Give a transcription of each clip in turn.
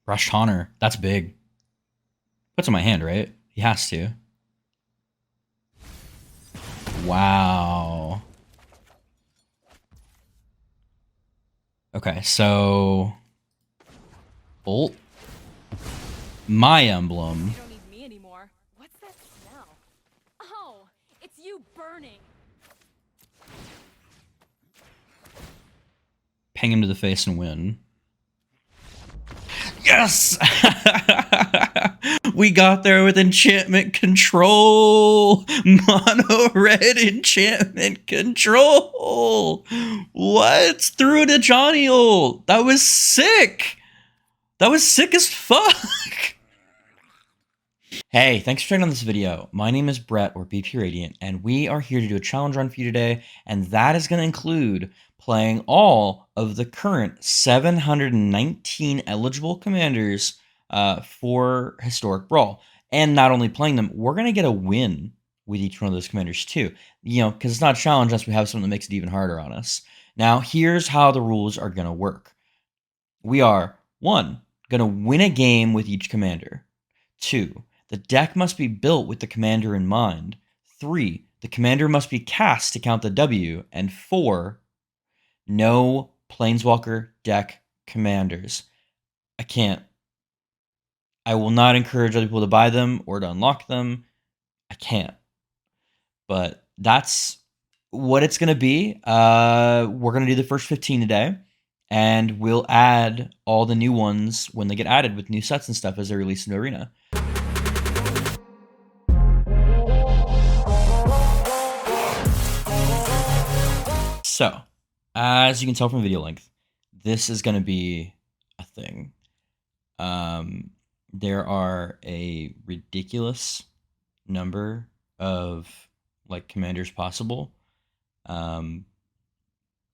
Brushed Honor. That's big. Puts in my hand, right? He has to. Wow. Okay, so Bolt. My emblem. You don't need me anymore. What's that smell? Oh, it's you burning. Ping him to the face and win. Yes! We got there with enchantment control. Mono red enchantment control. What? Threw it at Johnny ult. That was sick. That was sick as fuck. Hey, thanks for checking out this video. My name is Brett, or BPRadiant, and we are here to do a challenge run for you today, and that is going to include playing all of the current 719 eligible commanders for Historic Brawl. And not only playing them, we're going to get a win with each one of those commanders too. You know, because it's not a challenge unless we have something that makes it even harder on us. Now, here's how the rules are going to work. We are, 1, going to win a game with each commander. 2, the deck must be built with the commander in mind. 3, the commander must be cast to count the W. And 4, no Planeswalker deck commanders. I can't. I will not encourage other people to buy them or to unlock them. I can't. But that's what it's going to be. We're going to do the first 15 today. And we'll add all the new ones when they get added with new sets and stuff as they're released into Arena. So, as you can tell from video length, this is going to be a thing. There are a ridiculous number of like commanders possible, and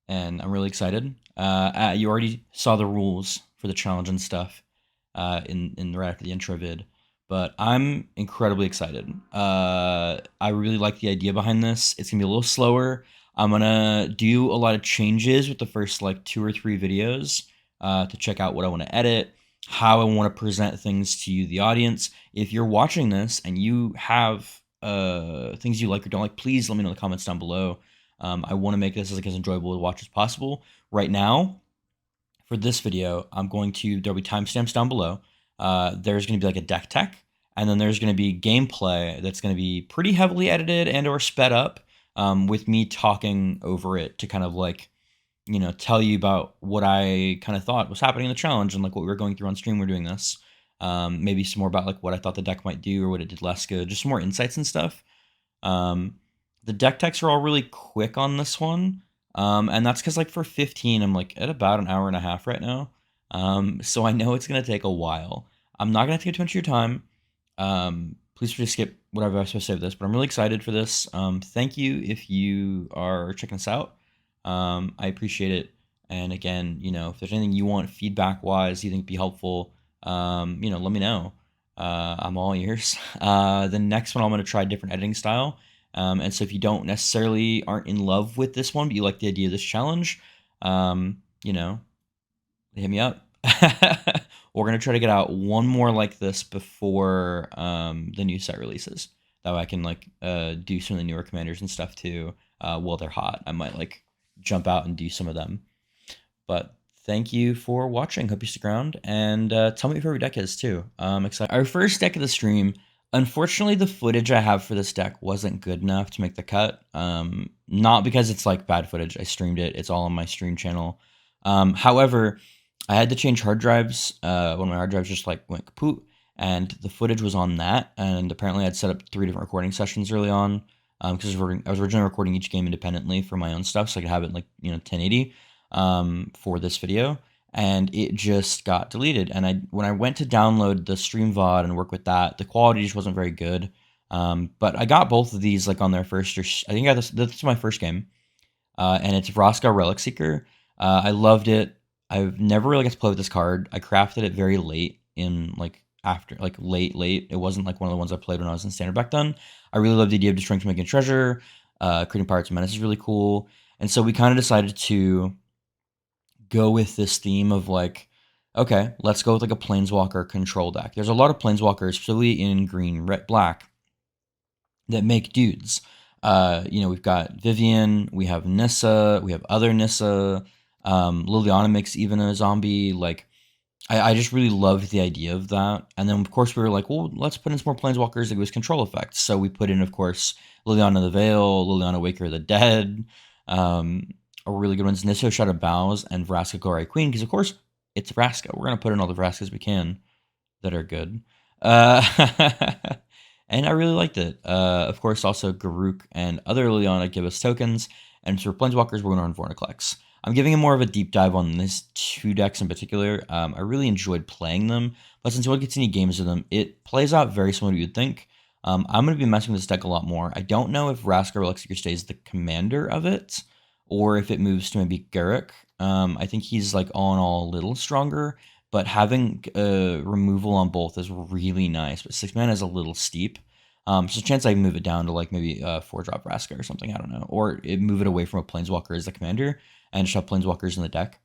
I'm really excited. You already saw the rules for the challenge and stuff in right after the intro vid, but I'm incredibly excited. I really like the idea behind this. It's gonna be a little slower. I'm gonna do a lot of changes with the first like 2 or 3 videos to check out what I want to edit, how I want to present things to you, the audience. If you're watching this and you have things you like or don't like, please let me know in the comments down below. I want to make this as enjoyable to watch as possible. Right now, for this video, there'll be timestamps down below. There's going to be like a deck tech, and then there's going to be gameplay that's going to be pretty heavily edited and or sped up with me talking over it to kind of like, you know, tell you about what I kind of thought was happening in the challenge and like what we were going through on stream. We're doing this. Maybe some more about like what I thought the deck might do or what it did less good, just some more insights and stuff. The deck techs are all really quick on this one. And that's because like for 15, I'm like at about an hour and a half right now. So I know it's going to take a while. I'm not going to take too much of your time. Please just skip whatever I'm supposed to say with this, but I'm really excited for this. Thank you if you are checking this out. I appreciate it. And again, you know, if there's anything you want feedback wise, you think be helpful, you know, let me know. I'm all ears. The next one, I'm going to try a different editing style. And so if you don't necessarily aren't in love with this one, but you like the idea of this challenge, you know, hit me up. We're going to try to get out one more like this before the new set releases. That way I can like do some of the newer commanders and stuff too while they're hot. I might like jump out and do some of them. But thank you for watching. Hope you stick around. And tell me what your favorite deck is too. I'm excited. Our first deck of the stream. Unfortunately, the footage I have for this deck wasn't good enough to make the cut. Not because it's like bad footage. I streamed it. It's all on my stream channel. However, I had to change hard drives when my hard drives just like went kaput, and the footage was on that. And apparently, I'd set up 3 different recording sessions early on because I was originally recording each game independently for my own stuff, so I could have it like 1080 for this video. And it just got deleted. And when I went to download the stream VOD and work with that, the quality just wasn't very good. But I got both of these like on their first, I think this is my first game. And it's Vraska Relic Seeker. I loved it. I've never really got to play with this card. I crafted it very late in like after, like late. It wasn't like one of the ones I played when I was in standard back then. I really loved the idea of destroying to making treasure. Creating Pirates of Menace is really cool. And so we kind of decided to go with this theme of like Okay, let's go with like a Planeswalker control deck. There's a lot of Planeswalkers, particularly in green, red, black, that make dudes. We've got Vivian, we have Nissa, we have other Nissa. Liliana makes even a zombie. Like, I just really loved the idea of that. And then, of course, we were like, well, let's put in some more Planeswalkers that give us control effects. So we put in, of course, Liliana the Veil, Liliana Waker of the Dead, um, are really good ones. Nissa Shot of Bows, and Vraska Glory Queen, because, of course, it's Vraska. We're going to put in all the Vraskas we can that are good. Uh, and I really liked it. Of course, also Garuk and other Liliana give us tokens. And for Planeswalkers, we're going to run Vorniclex. I'm giving him more of a deep dive on these two decks in particular. I really enjoyed playing them, but since you won't get any games of them, it plays out very similar to you'd think. I'm going to be messing with this deck a lot more. I don't know if Vraska Relic stays the commander of it, or if it moves to maybe Garruk. I think he's like all in all a little stronger, but having removal on both is really nice. But 6 mana is a little steep. So a chance I move it down to like maybe 4-drop Vraska or something. I don't know, or move it away from a Planeswalker as the commander and just have Planeswalkers in the deck.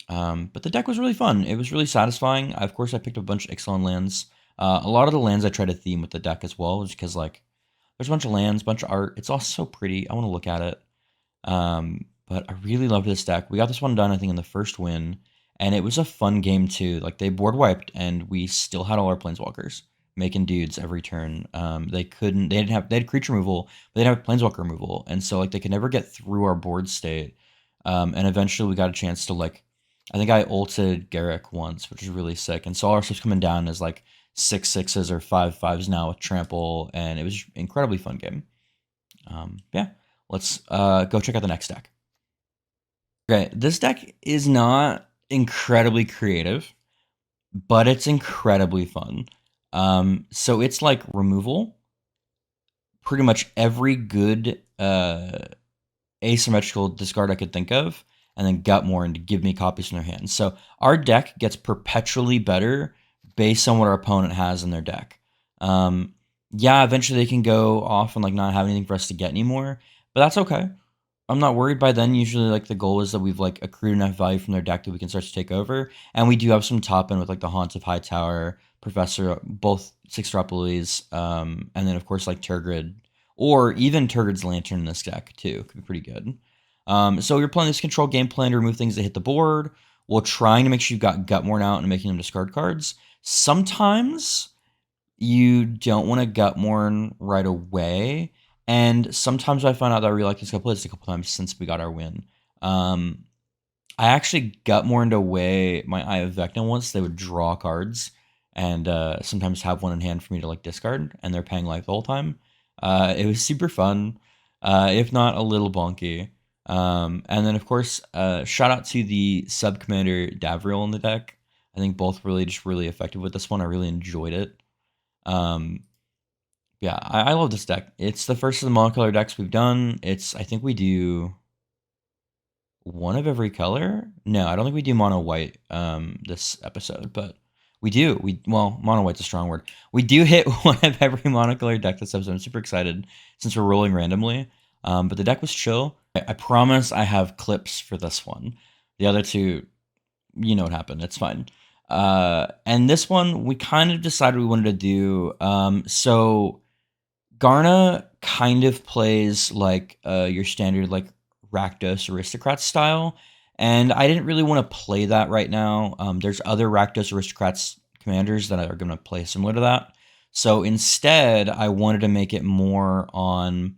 But the deck was really fun. It was really satisfying. Of course, I picked up a bunch of Ixalan lands. A lot of the lands I try to theme with the deck as well, just because like there's a bunch of lands, bunch of art. It's all so pretty. I want to look at it. But I really loved this deck. We got this one done, I think, in the first win, and it was a fun game too. Like they board wiped, and we still had all our Planeswalkers making dudes every turn. They had creature removal, but they didn't have Planeswalker removal, and so like they could never get through our board state. And eventually we got a chance to like, I think I ulted Garruk once, which is really sick. And so all our stuff's coming down as like 6/6s or 5/5s now with trample, and it was an incredibly fun game. Yeah, let's go check out the next deck. Okay, this deck is not incredibly creative, but it's incredibly fun. So it's like removal. Pretty much every good asymmetrical discard I could think of, and then Gutmorn to give me copies from their hands. So our deck gets perpetually better based on what our opponent has in their deck. Yeah, eventually they can go off and like not have anything for us to get anymore, but that's okay. I'm not worried by then. Usually, like the goal is that we've like accrued enough value from their deck that we can start to take over, and we do have some top end with like the Haunts of Hightower, Professor, both 6-drop lilies, and then of course like Turgid, or even Turgid's Lantern in this deck too could be pretty good. So you're playing this control game plan to remove things that hit the board, while trying to make sure you've got Gutmorn out and making them discard cards. Sometimes you don't want to Gutmorn right away. And sometimes I find out that I really like this couple a couple times since we got our win. I actually Gutmorned away my Eye of Vecna once. They would draw cards and sometimes have one in hand for me to like discard, and they're paying life the whole time. It was super fun, if not a little bonky. And then of course, shout out to the sub commander Davriel in the deck. I think both really just really effective with this one. I really enjoyed it. Yeah, I love this deck. It's the first of the monocolor decks we've done. I think we do one of every color. No, I don't think we do mono white this episode, but we do. Mono white's a strong word. We do hit one of every monocolor deck this episode. I'm super excited since we're rolling randomly. But the deck was chill. I promise I have clips for this one. The other two, you know what happened. It's fine. And this one we kind of decided we wanted to do. So Garna kind of plays like your standard like Rakdos Aristocrat style, and I didn't really want to play that right now. There's other Rakdos Aristocrats commanders that are going to play similar to that. So instead, I wanted to make it more on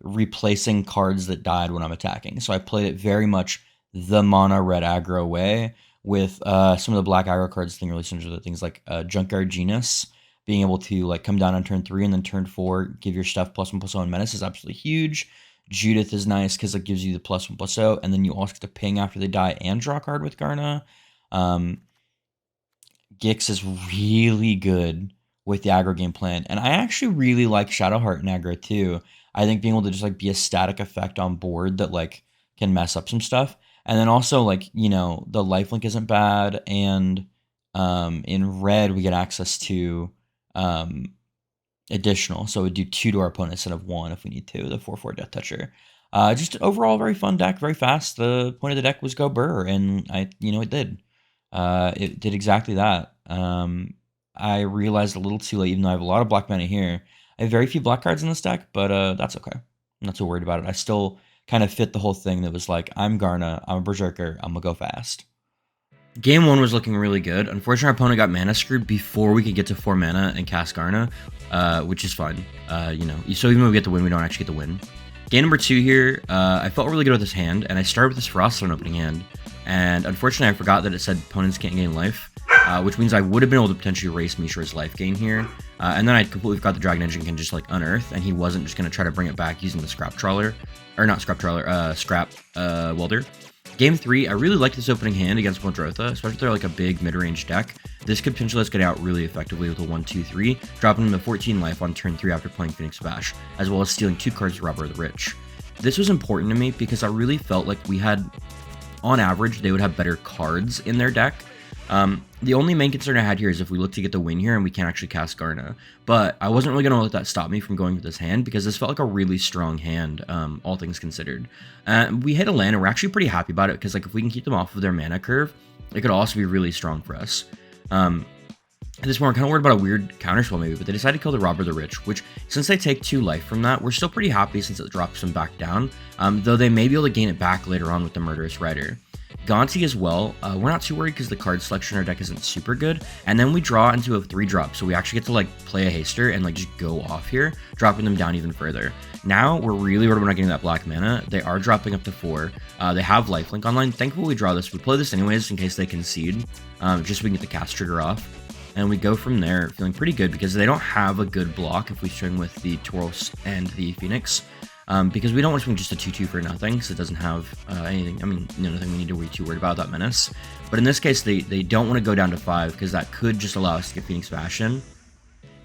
replacing cards that died when I'm attacking. So I played it very much the mono red aggro way with some of the black aggro cards thing really similar to things like Junkyard Genius. Being able to like come down on turn 3 and then turn 4 give your stuff +1/+0 and menace is absolutely huge. Judith is nice because it gives you the +1/+0, and then you also get to ping after they die and draw a card with Garna. Gix is really good with the aggro game plan, and I actually really like Shadowheart in aggro too. I think being able to just like be a static effect on board that like can mess up some stuff, and then also like the lifelink isn't bad, and in red we get access to additional, so we do 2 to our opponent instead of 1 if we need to. The 4/4 Death Toucher. Just overall very fun deck, very fast. The point of the deck was go burr, and it did. it did exactly that. I realized a little too late, even though I have a lot of black mana here. I have very few black cards in this deck, but that's okay. I'm not too worried about it. I still kind of fit the whole thing that was like, I'm Garna, I'm a Berserker, I'm gonna go fast. Game 1 was looking really good. Unfortunately, our opponent got mana screwed before we could get to 4 mana and cast Garna, which is fine. You know, so even when we get the win, we don't actually get the win. Game number 2 here, I felt really good with this hand, and I started with this Vraska on opening hand. And unfortunately, I forgot that it said opponents can't gain life, which means I would have been able to potentially erase Mishra's life gain here. And then I completely forgot the Dragon Engine can just like unearth, and he wasn't just going to try to bring it back using the Scrap Trawler. Or not Scrap Trawler, Scrap Welder. Game 3, I really like this opening hand against Muldrotha, especially if they're like a big mid-range deck. This could potentially let us get out really effectively with a 1-2-3, dropping them to 14 life on turn 3 after playing Phoenix Bash, as well as stealing 2 cards to Robber the Rich. This was important to me because I really felt like we had, on average, they would have better cards in their deck. The only main concern I had here is if we look to get the win here and we can't actually cast Garna. But I wasn't really going to let that stop me from going with this hand because this felt like a really strong hand, all things considered. We hit a land and we're actually pretty happy about it because like if we can keep them off of their mana curve, it could also be really strong for us. At this point, we're kind of worried about a weird counterspell maybe, but they decided to kill the Robber the Rich, which since they take 2 life from that, we're still pretty happy since it drops them back down, though they may be able to gain it back later on with the Murderous Rider. Gonti as well, we're not too worried because the card selection in our deck isn't super good, and then we draw into a 3-drop, so we actually get to like play a haster and like just go off here, dropping them down even further. Now we're really worried about not getting that black mana. They are dropping up to 4. They have lifelink online. Thankfully we draw this. We play this anyways in case they concede, just so we can get the cast trigger off. And we go from there feeling pretty good because they don't have a good block if we string with the Tauros and the Phoenix. Because we don't want to swing just a 2-2 for nothing, so it doesn't have anything. I mean, nothing we need to be too worried about that menace. But in this case, they don't want to go down to 5 because that could just allow us to get Phoenix Bash in.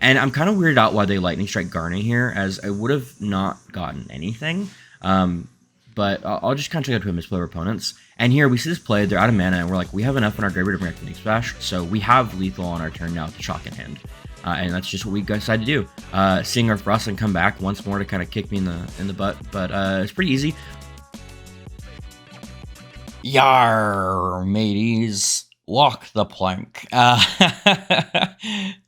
And I'm kind of weirded out why they Lightning Strike Garna here, as I would have not gotten anything. But I'll just kind of check out to misplay our opponents. And here we see this play, they're out of mana, and we're like, we have enough in our graveyard to bring up Phoenix Bash, so we have lethal on our turn now with the Shock in hand. And that's just what we decided to do. Seeing our Vraska come back once more to kind of kick me in the butt, but it's pretty easy. Yar, mateys, walk the plank.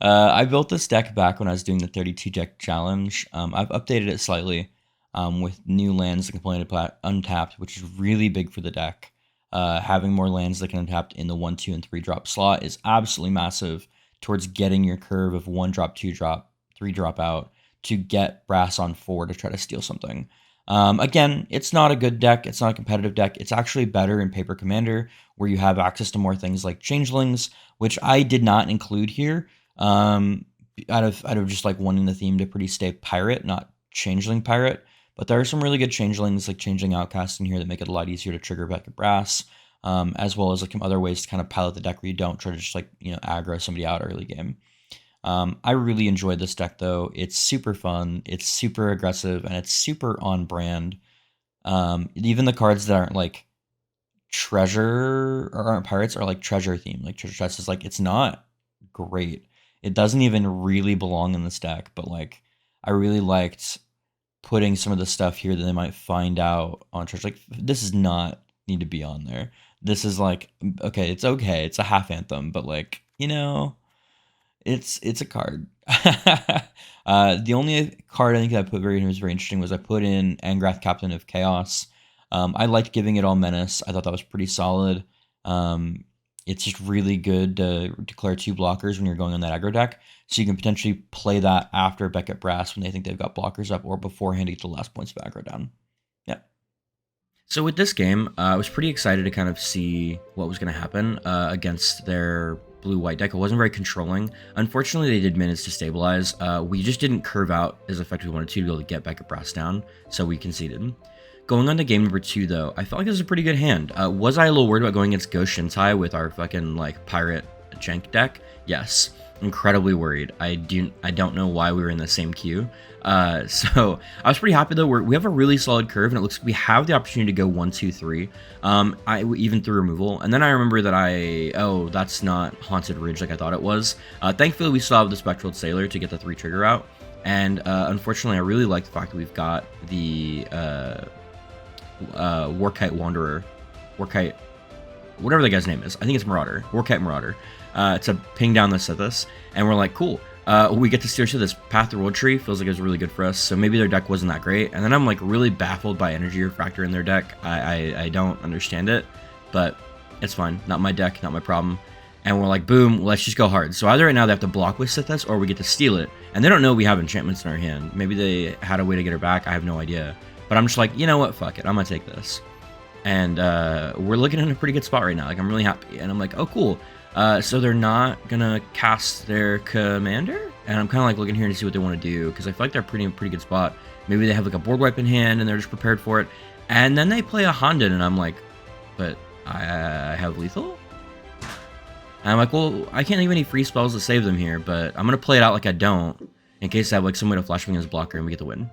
I built this deck back when I was doing the 32 deck challenge. I've updated it slightly with new lands that can play untapped, which is really big for the deck. Having more lands that can untap in the 1, 2, and 3 drop slot is absolutely massive towards getting your curve of 1 drop, 2 drop, 3 drop out to get Brass on 4 to try to steal something. Again, it's not a good deck. It's not a competitive deck. It's actually better in Paper Commander, where you have access to more things like Changelings, which I did not include here. Out of just like wanting the theme to pretty stay Pirate, not Changeling Pirate. But there are some really good Changelings, like Changeling Outcast in here, that make it a lot easier to trigger Beckett Brass, as well as like some other ways to kind of pilot the deck where you don't try to just like, aggro somebody out early game. I really enjoyed this deck though. It's super fun, it's super aggressive, and it's super on brand. Even the cards that aren't like treasure or aren't pirates are like treasure themed. Like treasure chest is like, it's not great. It doesn't even really belong in this deck, but like I really liked putting some of the stuff here that they might find out on treasure. Like this does not need to be on there. This is like, okay, it's a half anthem, but like, it's a card. The only card I think that I put was very interesting was I put in Angrath, Captain of Chaos. I liked giving it all menace. I thought that was pretty solid. It's just really good to declare 2 blockers when you're going on that aggro deck, so you can potentially play that after Beckett Brass when they think they've got blockers up, or beforehand to get the last points of aggro down. Yeah. So with this game, I was pretty excited to kind of see what was going to happen against their blue-white deck. It wasn't very controlling. Unfortunately, they did manage to stabilize. We just didn't curve out as effectively as we wanted to be able to get Beckett Brass down, so we conceded. Going on to game number 2, though, I felt like this was a pretty good hand. Was I a little worried about going against Go-Shintai with our fucking, like, pirate jank deck? Yes. Incredibly worried. I don't know why we were in the same queue. So I was pretty happy, though. We have a really solid curve, and it looks like we have the opportunity to go 1, 2, 3, even through removal. And then I remember that that's not Haunted Ridge like I thought it was. Thankfully, we still have the Spectral Sailor to get the 3 trigger out. And unfortunately, I really like the fact that we've got the Warkite Wanderer. Warkite whatever the guy's name is. I think it's Marauder, Warcat Marauder, to ping down the Sithis, and we're like, cool. We get to steer to this Path to World Tree. Feels like it's really good for us. So maybe their deck wasn't that great. And then I'm like really baffled by Energy Refractor in their deck. I don't understand it, but it's fine. Not my deck, not my problem. And we're like, boom, let's just go hard. So either right now they have to block with Sithis or we get to steal it. And they don't know we have enchantments in our hand. Maybe they had a way to get her back. I have no idea. But I'm just like, you know what? Fuck it. I'm going to take this. And we're looking in a pretty good spot right now. Like, I'm really happy. And I'm like, oh, cool. So they're not going to cast their commander? And I'm kind of like looking here to see what they want to do. Because I feel like they're in a pretty good spot. Maybe they have like a board wipe in hand and they're just prepared for it. And then they play a Honden. And I'm like, but I have lethal? And I'm like, well, I can't leave any free spells to save them here. But I'm going to play it out like I don't. In case I have like some way to Flash Wing as blocker and we get the win.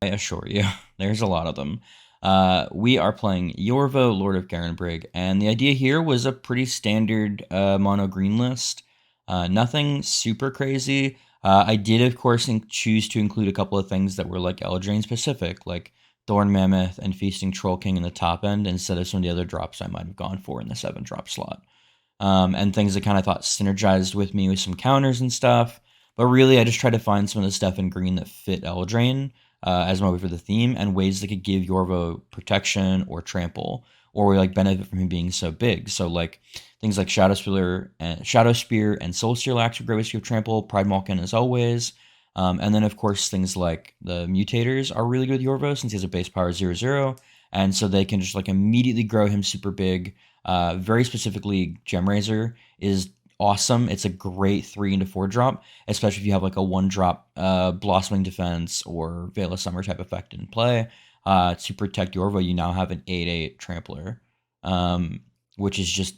I assure you, there's a lot of them. We are playing Yorvo, Lord of Garenbrig, and the idea here was a pretty standard mono green list. Nothing super crazy. I did, of course, choose to include a couple of things that were like Eldraine specific, like Thorn Mammoth and Feasting Troll King in the top end, instead of some of the other drops I might have gone for in the 7-drop slot. And things that kind of thought synergized with me with some counters and stuff. But really, I just tried to find some of the stuff in green that fit Eldraine. As my way for the theme, and ways that could give Yorvo protection or trample, or like benefit from him being so big. So like things like Shadow Spear and Soul Steal Axe are great ways to give trample. Pride Malkin as always, and then of course things like the mutators are really good with Yorvo since he has a base power 0/0, and so they can just like immediately grow him super big. Very specifically, Gemraiser is awesome. It's a great 3 into 4 drop, especially if you have like a 1-drop Blossoming Defense or Veil of Summer type effect in play. To protect Yorvo, you now have an 8/8 Trampler, which is just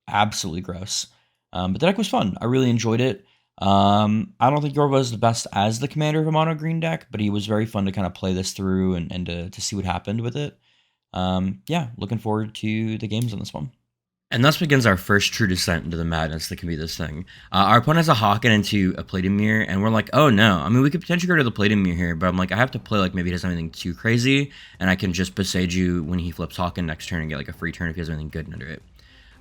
absolutely gross. But the deck was fun. I really enjoyed it. I don't think Yorvo is the best as the commander of a mono green deck, but he was very fun to kind of play this through and to see what happened with it. Yeah, looking forward to the games on this one. And thus begins our first true descent into the madness that can be this thing. Our opponent has a Hawken into a Platinum, and we're like, oh no. I mean, we could potentially go to the Platinum here, but I'm like, I have to play like maybe he doesn't have anything too crazy, and I can just Besage you when he flips Hawken next turn and get like a free turn if he has anything good under it.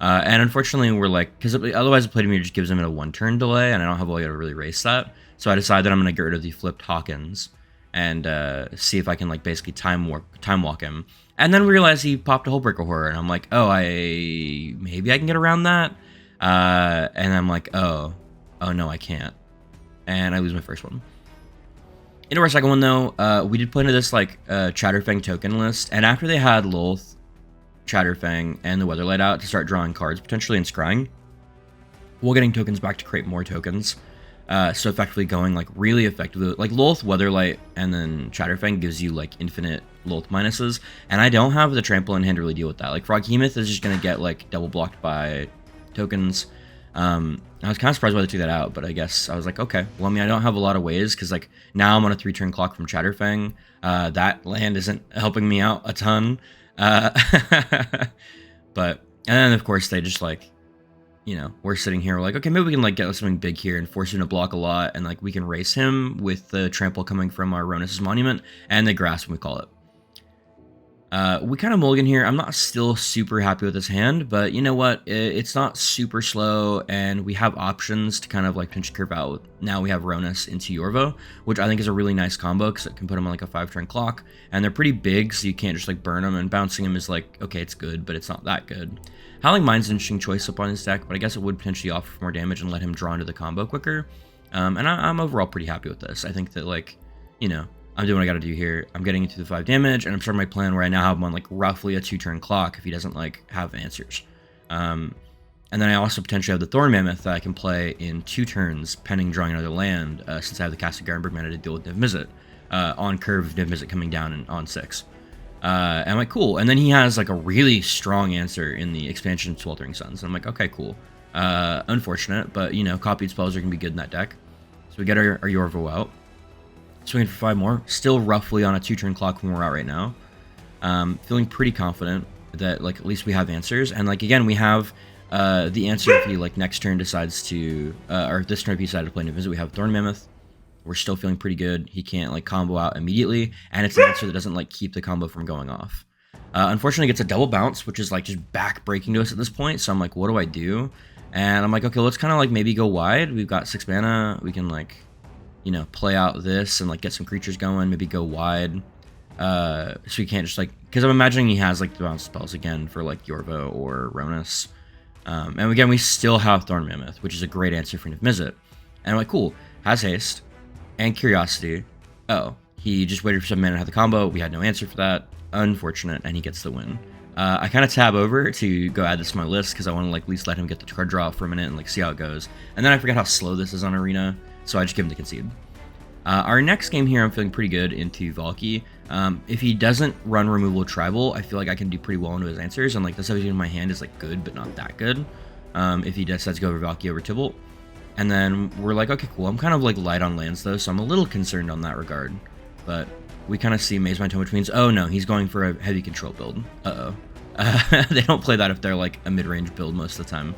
And unfortunately, we're like, because otherwise the Platinum just gives him a 1-turn delay, and I don't have a way to really race that. So I decided that I'm going to get rid of the flipped Hawkins and see if I can like basically time walk him. And then we realized he popped a Hullbreaker Horror, and I'm like, oh, maybe I can get around that. And I'm like, oh no, I can't. And I lose my first one. Into our second one, though, we did play into this like Chatterfang token list, and after they had Lolth, Chatterfang, and the Weatherlight out to start drawing cards, potentially and scrying, we're getting tokens back to create more tokens. So effectively going like really effectively, like Lolth, Weatherlight, and then Chatterfang gives you like infinite Lolth minuses, and I don't have the trample in hand to really deal with that. Like Froghemoth is just gonna get like double blocked by tokens. I was kind of surprised why they took that out, but I guess I was like, okay, well, I mean, I don't have a lot of ways because like now I'm on a 3-turn clock from Chatterfang. That land isn't helping me out a ton. But and then of course they just like, you know, we're sitting here, we're like, okay, maybe we can like get something big here and force him to block a lot, and like we can race him with the trample coming from our Ronus' Monument and the Grasp, we call it. We kind of mulligan here. I'm not still super happy with this hand, but you know what? It's not super slow, and we have options to kind of like pinch curve out. Now we have Ronus into Yorvo, which I think is a really nice combo because it can put him on like a 5-turn clock, and they're pretty big, so you can't just like burn them, and bouncing him is like, okay, it's good, but it's not that good. Howling Mind's an interesting choice up on his deck, but I guess it would potentially offer more damage and let him draw into the combo quicker. And I'm overall pretty happy with this. I think that, like, you know, I'm doing what I gotta do here. I'm getting into the 5 damage, and I'm starting my plan where I now have him on, like, roughly a 2-turn clock if he doesn't, like, have answers. And then I also potentially have the Thorn Mammoth that I can play in 2 turns, pending drawing another land, since I have the Cast of Garenbrig mana to deal with Niv Mizzet. On curve, Niv Mizzet coming down on 6. And I'm like, cool. And then he has like a really strong answer in the expansion Sweltering Suns. And I'm like, okay, cool. Unfortunate, but you know, copied spells are gonna be good in that deck. So we get our Yorvo out. Swinging for 5 more. Still roughly on a 2-turn clock when we're out right now. Feeling pretty confident that like at least we have answers. And like again, we have the answer if he like next turn decides to, or this turn if he decided to play Niv Mizzet, we have Thorn Mammoth. We're still feeling pretty good. He can't like combo out immediately, and it's an answer that doesn't like keep the combo from going off. Unfortunately, it gets a double bounce, which is like just back breaking to us at this point. So I'm like, what do I do? And I'm like, okay, let's kind of like maybe go wide. We've got 6 mana. We can like, you know, play out this and like get some creatures going. Maybe go wide. So you can't just like, because I'm imagining he has like the bounce spells again for like Yorvo or Ronus. And again, we still have Thorn Mammoth, which is a great answer for Izzet. And I'm like, cool, has haste and curiosity. Oh, he just waited for 7 mana to have the combo. We had no answer for that. Unfortunate, and he gets the win. I kind of tab over to go add this to my list because I want to like at least let him get the card draw for a minute and like see how it goes. And then I forgot how slow this is on Arena, so I just give him the concede. Our next game here, I'm feeling pretty good into Valky. If he doesn't run removal tribal, I feel like I can do pretty well into his answers, and like the 17 in my hand is like good, but not that good. If he decides to go over Valky over Tibalt. And then we're like, okay, cool. I'm kind of like light on lands though, so I'm a little concerned on that regard. But we kind of see Maze My Tome, which means, oh no, he's going for a heavy control build. They don't play that if they're like a mid-range build most of the time.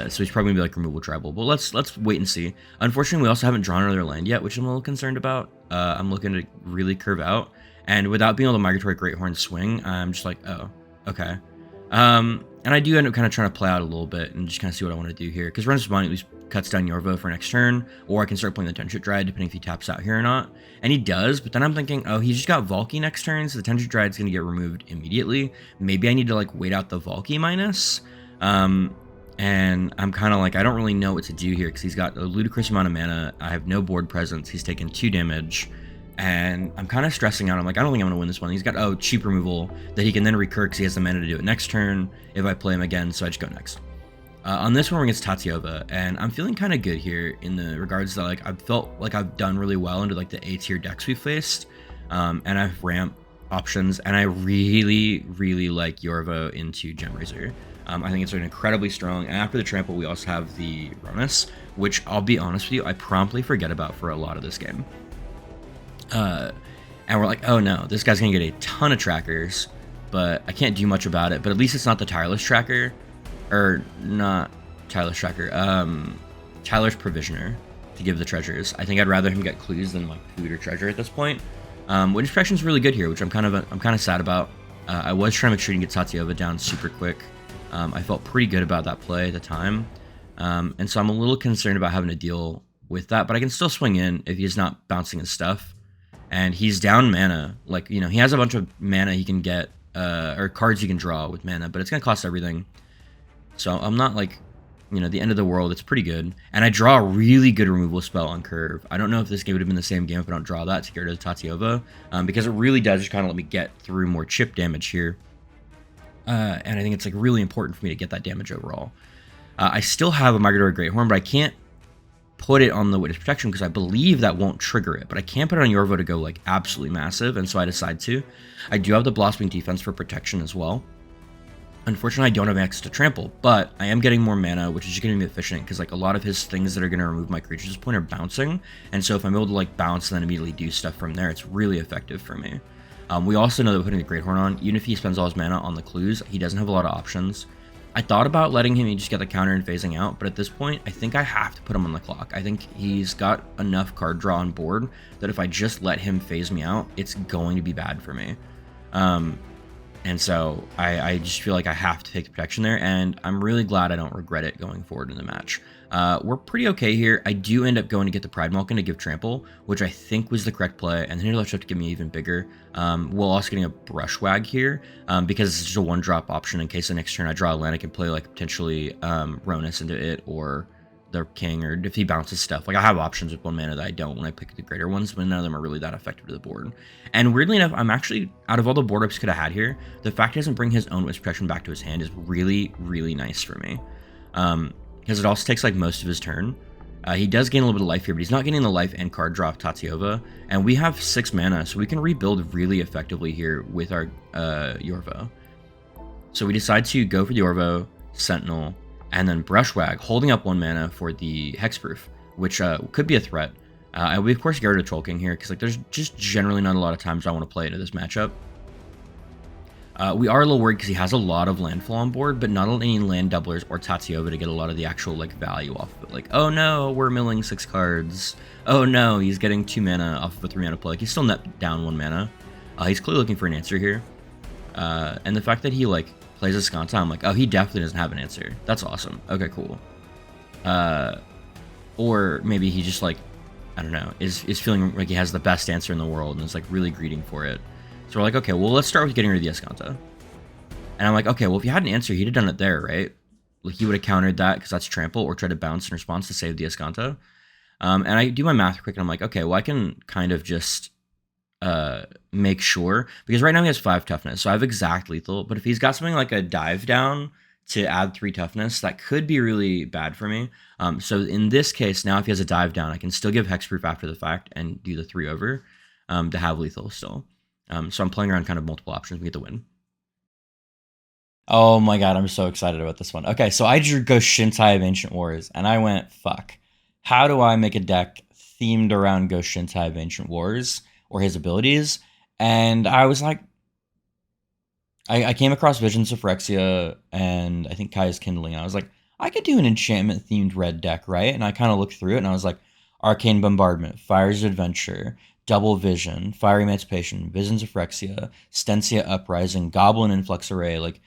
So he's probably gonna be like removal tribal, but let's wait and see. Unfortunately, we also haven't drawn another land yet, which I'm a little concerned about. I'm looking to really curve out, and without being able to Migratory Greathorn swing, I'm just like, oh, okay. And I do end up kind of trying to play out a little bit and just kind of see what I want to do here, because Runner's Bond at least cuts down Yorvo for next turn, or I can start playing the Tendrit Dryad depending if he taps out here or not. And he does, but then I'm thinking, oh, he's just got Valky next turn, so the Tendrit Dryad's going to get removed immediately. Maybe I need to like wait out the Valky minus. And I'm kind of like, I don't really know what to do here because he's got a ludicrous amount of mana. I have no board presence. He's taken 2 damage. And I'm kind of stressing out. I'm like, I don't think I'm going to win this one. He's got, oh, cheap removal that he can then recur because he has the mana to do it next turn if I play him again, so I just go next. On this one, we're against Tatyova, and I'm feeling kind of good here in the regards that, like, I've felt like I've done really well into, like, the A-tier decks we've faced, and I've ramp options, and I really, really like Yorvo into Gemrazor. I think it's an incredibly strong, and after the trample, we also have the Ronus, which, I'll be honest with you, I promptly forget about for a lot of this game. And we're like, oh no, this guy's gonna get a ton of trackers, but I can't do much about it. But at least it's not the Tireless Tracker, or not Tireless Tracker, Tyler's Provisioner to give the treasures. I think I'd rather him get clues than like food or treasure at this point. Witness Protection is really good here, which I'm kind of sad about. I was trying to make sure you can get Tatyova down super quick. I felt pretty good about that play at the time, and so I'm a little concerned about having to deal with that. But I can still swing in if he's not bouncing his stuff. And he's down mana, like, you know, he has a bunch of mana he can get, or cards you can draw with mana, but it's going to cost everything. So I'm not like, you know, the end of the world. It's pretty good. And I draw a really good removal spell on curve. I don't know if this game would have been the same game if I don't draw that to get rid of Tatyova, because it really does just kind of let me get through more chip damage here. And I think it's like really important for me to get that damage overall. I still have a Migratory Greathorn, but I can't put it on the Witness Protection because I believe that won't trigger it, but I can't put it on Yorvo to go like absolutely massive, and so I decide to. I do have the Blossoming Defense for protection as well. Unfortunately, I don't have access to Trample, but I am getting more mana, which is just going to be efficient because like a lot of his things that are going to remove my creatures at this point are bouncing, and so if I'm able to like bounce and then immediately do stuff from there, it's really effective for me. We also know that putting the Greathorn on, even if he spends all his mana on the clues, he doesn't have a lot of options. I thought about letting him just get the counter and phasing out, but at this point, I think I have to put him on the clock. I think he's got enough card draw on board that if I just let him phase me out, it's going to be bad for me. And so I just feel like I have to take the protection there, and I'm really glad I don't regret it going forward in the match. We're pretty okay here. I do end up going to get the Pride Malkin to give Trample, which I think was the correct play, and then he'll have to give me even bigger. We're also getting a Brushwag here, because it's just a 1-drop option in case the next turn I draw a land, I can play like potentially Ronus into it, or the King, or if he bounces stuff. Like I have options with 1 mana that I don't when I pick the greater ones, but none of them are really that effective to the board. And weirdly enough, I'm actually, out of all the board ups could have had here, the fact he doesn't bring his own Witness Protection back to his hand is really, really nice for me. Because it also takes like most of his turn. He does gain a little bit of life here, but he's not getting the life and card draw of Tatyova. And we have 6 mana, so we can rebuild really effectively here with our Yorvo. So we decide to go for the Yorvo, Sentinel, and then Brushwag, holding up 1 mana for the Hexproof, which could be a threat. And we of course get rid of Troll King here, because like there's just generally not a lot of times I want to play into this matchup. We are a little worried because he has a lot of landfall on board, but not any land doublers or Tatyova to get a lot of the actual like value off of it. Like, oh no, we're milling 6 cards. Oh no, he's getting 2 mana off of a 3 mana play. Like, he's still net down 1 mana. He's clearly looking for an answer here. And the fact that he like plays Ascanta, I'm like, oh, he definitely doesn't have an answer. That's awesome. Okay, cool. Or maybe he just like, I don't know, is feeling like he has the best answer in the world and is like really greeting for it. So we're like, okay, well, let's start with getting rid of the Ascanta. And I'm like, okay, well, if he had an answer, he'd have done it there, right? Like he would have countered that because that's trample, or tried to bounce in response to save the Ascanta. And I do my math quick, and I'm like, okay, well, I can kind of just make sure, because right now he has 5 toughness, so I have exact lethal. But if he's got something like a dive down to add 3 toughness, that could be really bad for me. So in this case, now if he has a dive down, I can still give hexproof after the fact and do the 3 over to have lethal still. So I'm playing around kind of multiple options. We get the win. Oh my god, I'm so excited about this one. Okay, so I drew Go-Shintai of Ancient Wars, and I went, fuck. How do I make a deck themed around Go-Shintai of Ancient Wars, or his abilities? And I was like, I came across Visions of Phyrexia, and I think Kaya's Kindling. I was like, I could do an enchantment-themed red deck, right? And I kind of looked through it, and I was like, Arcane Bombardment, Fire's Adventure, Double Vision, Fire Emancipation, Visions of Phyrexia, Stencia Uprising, Goblin Influx Array, like,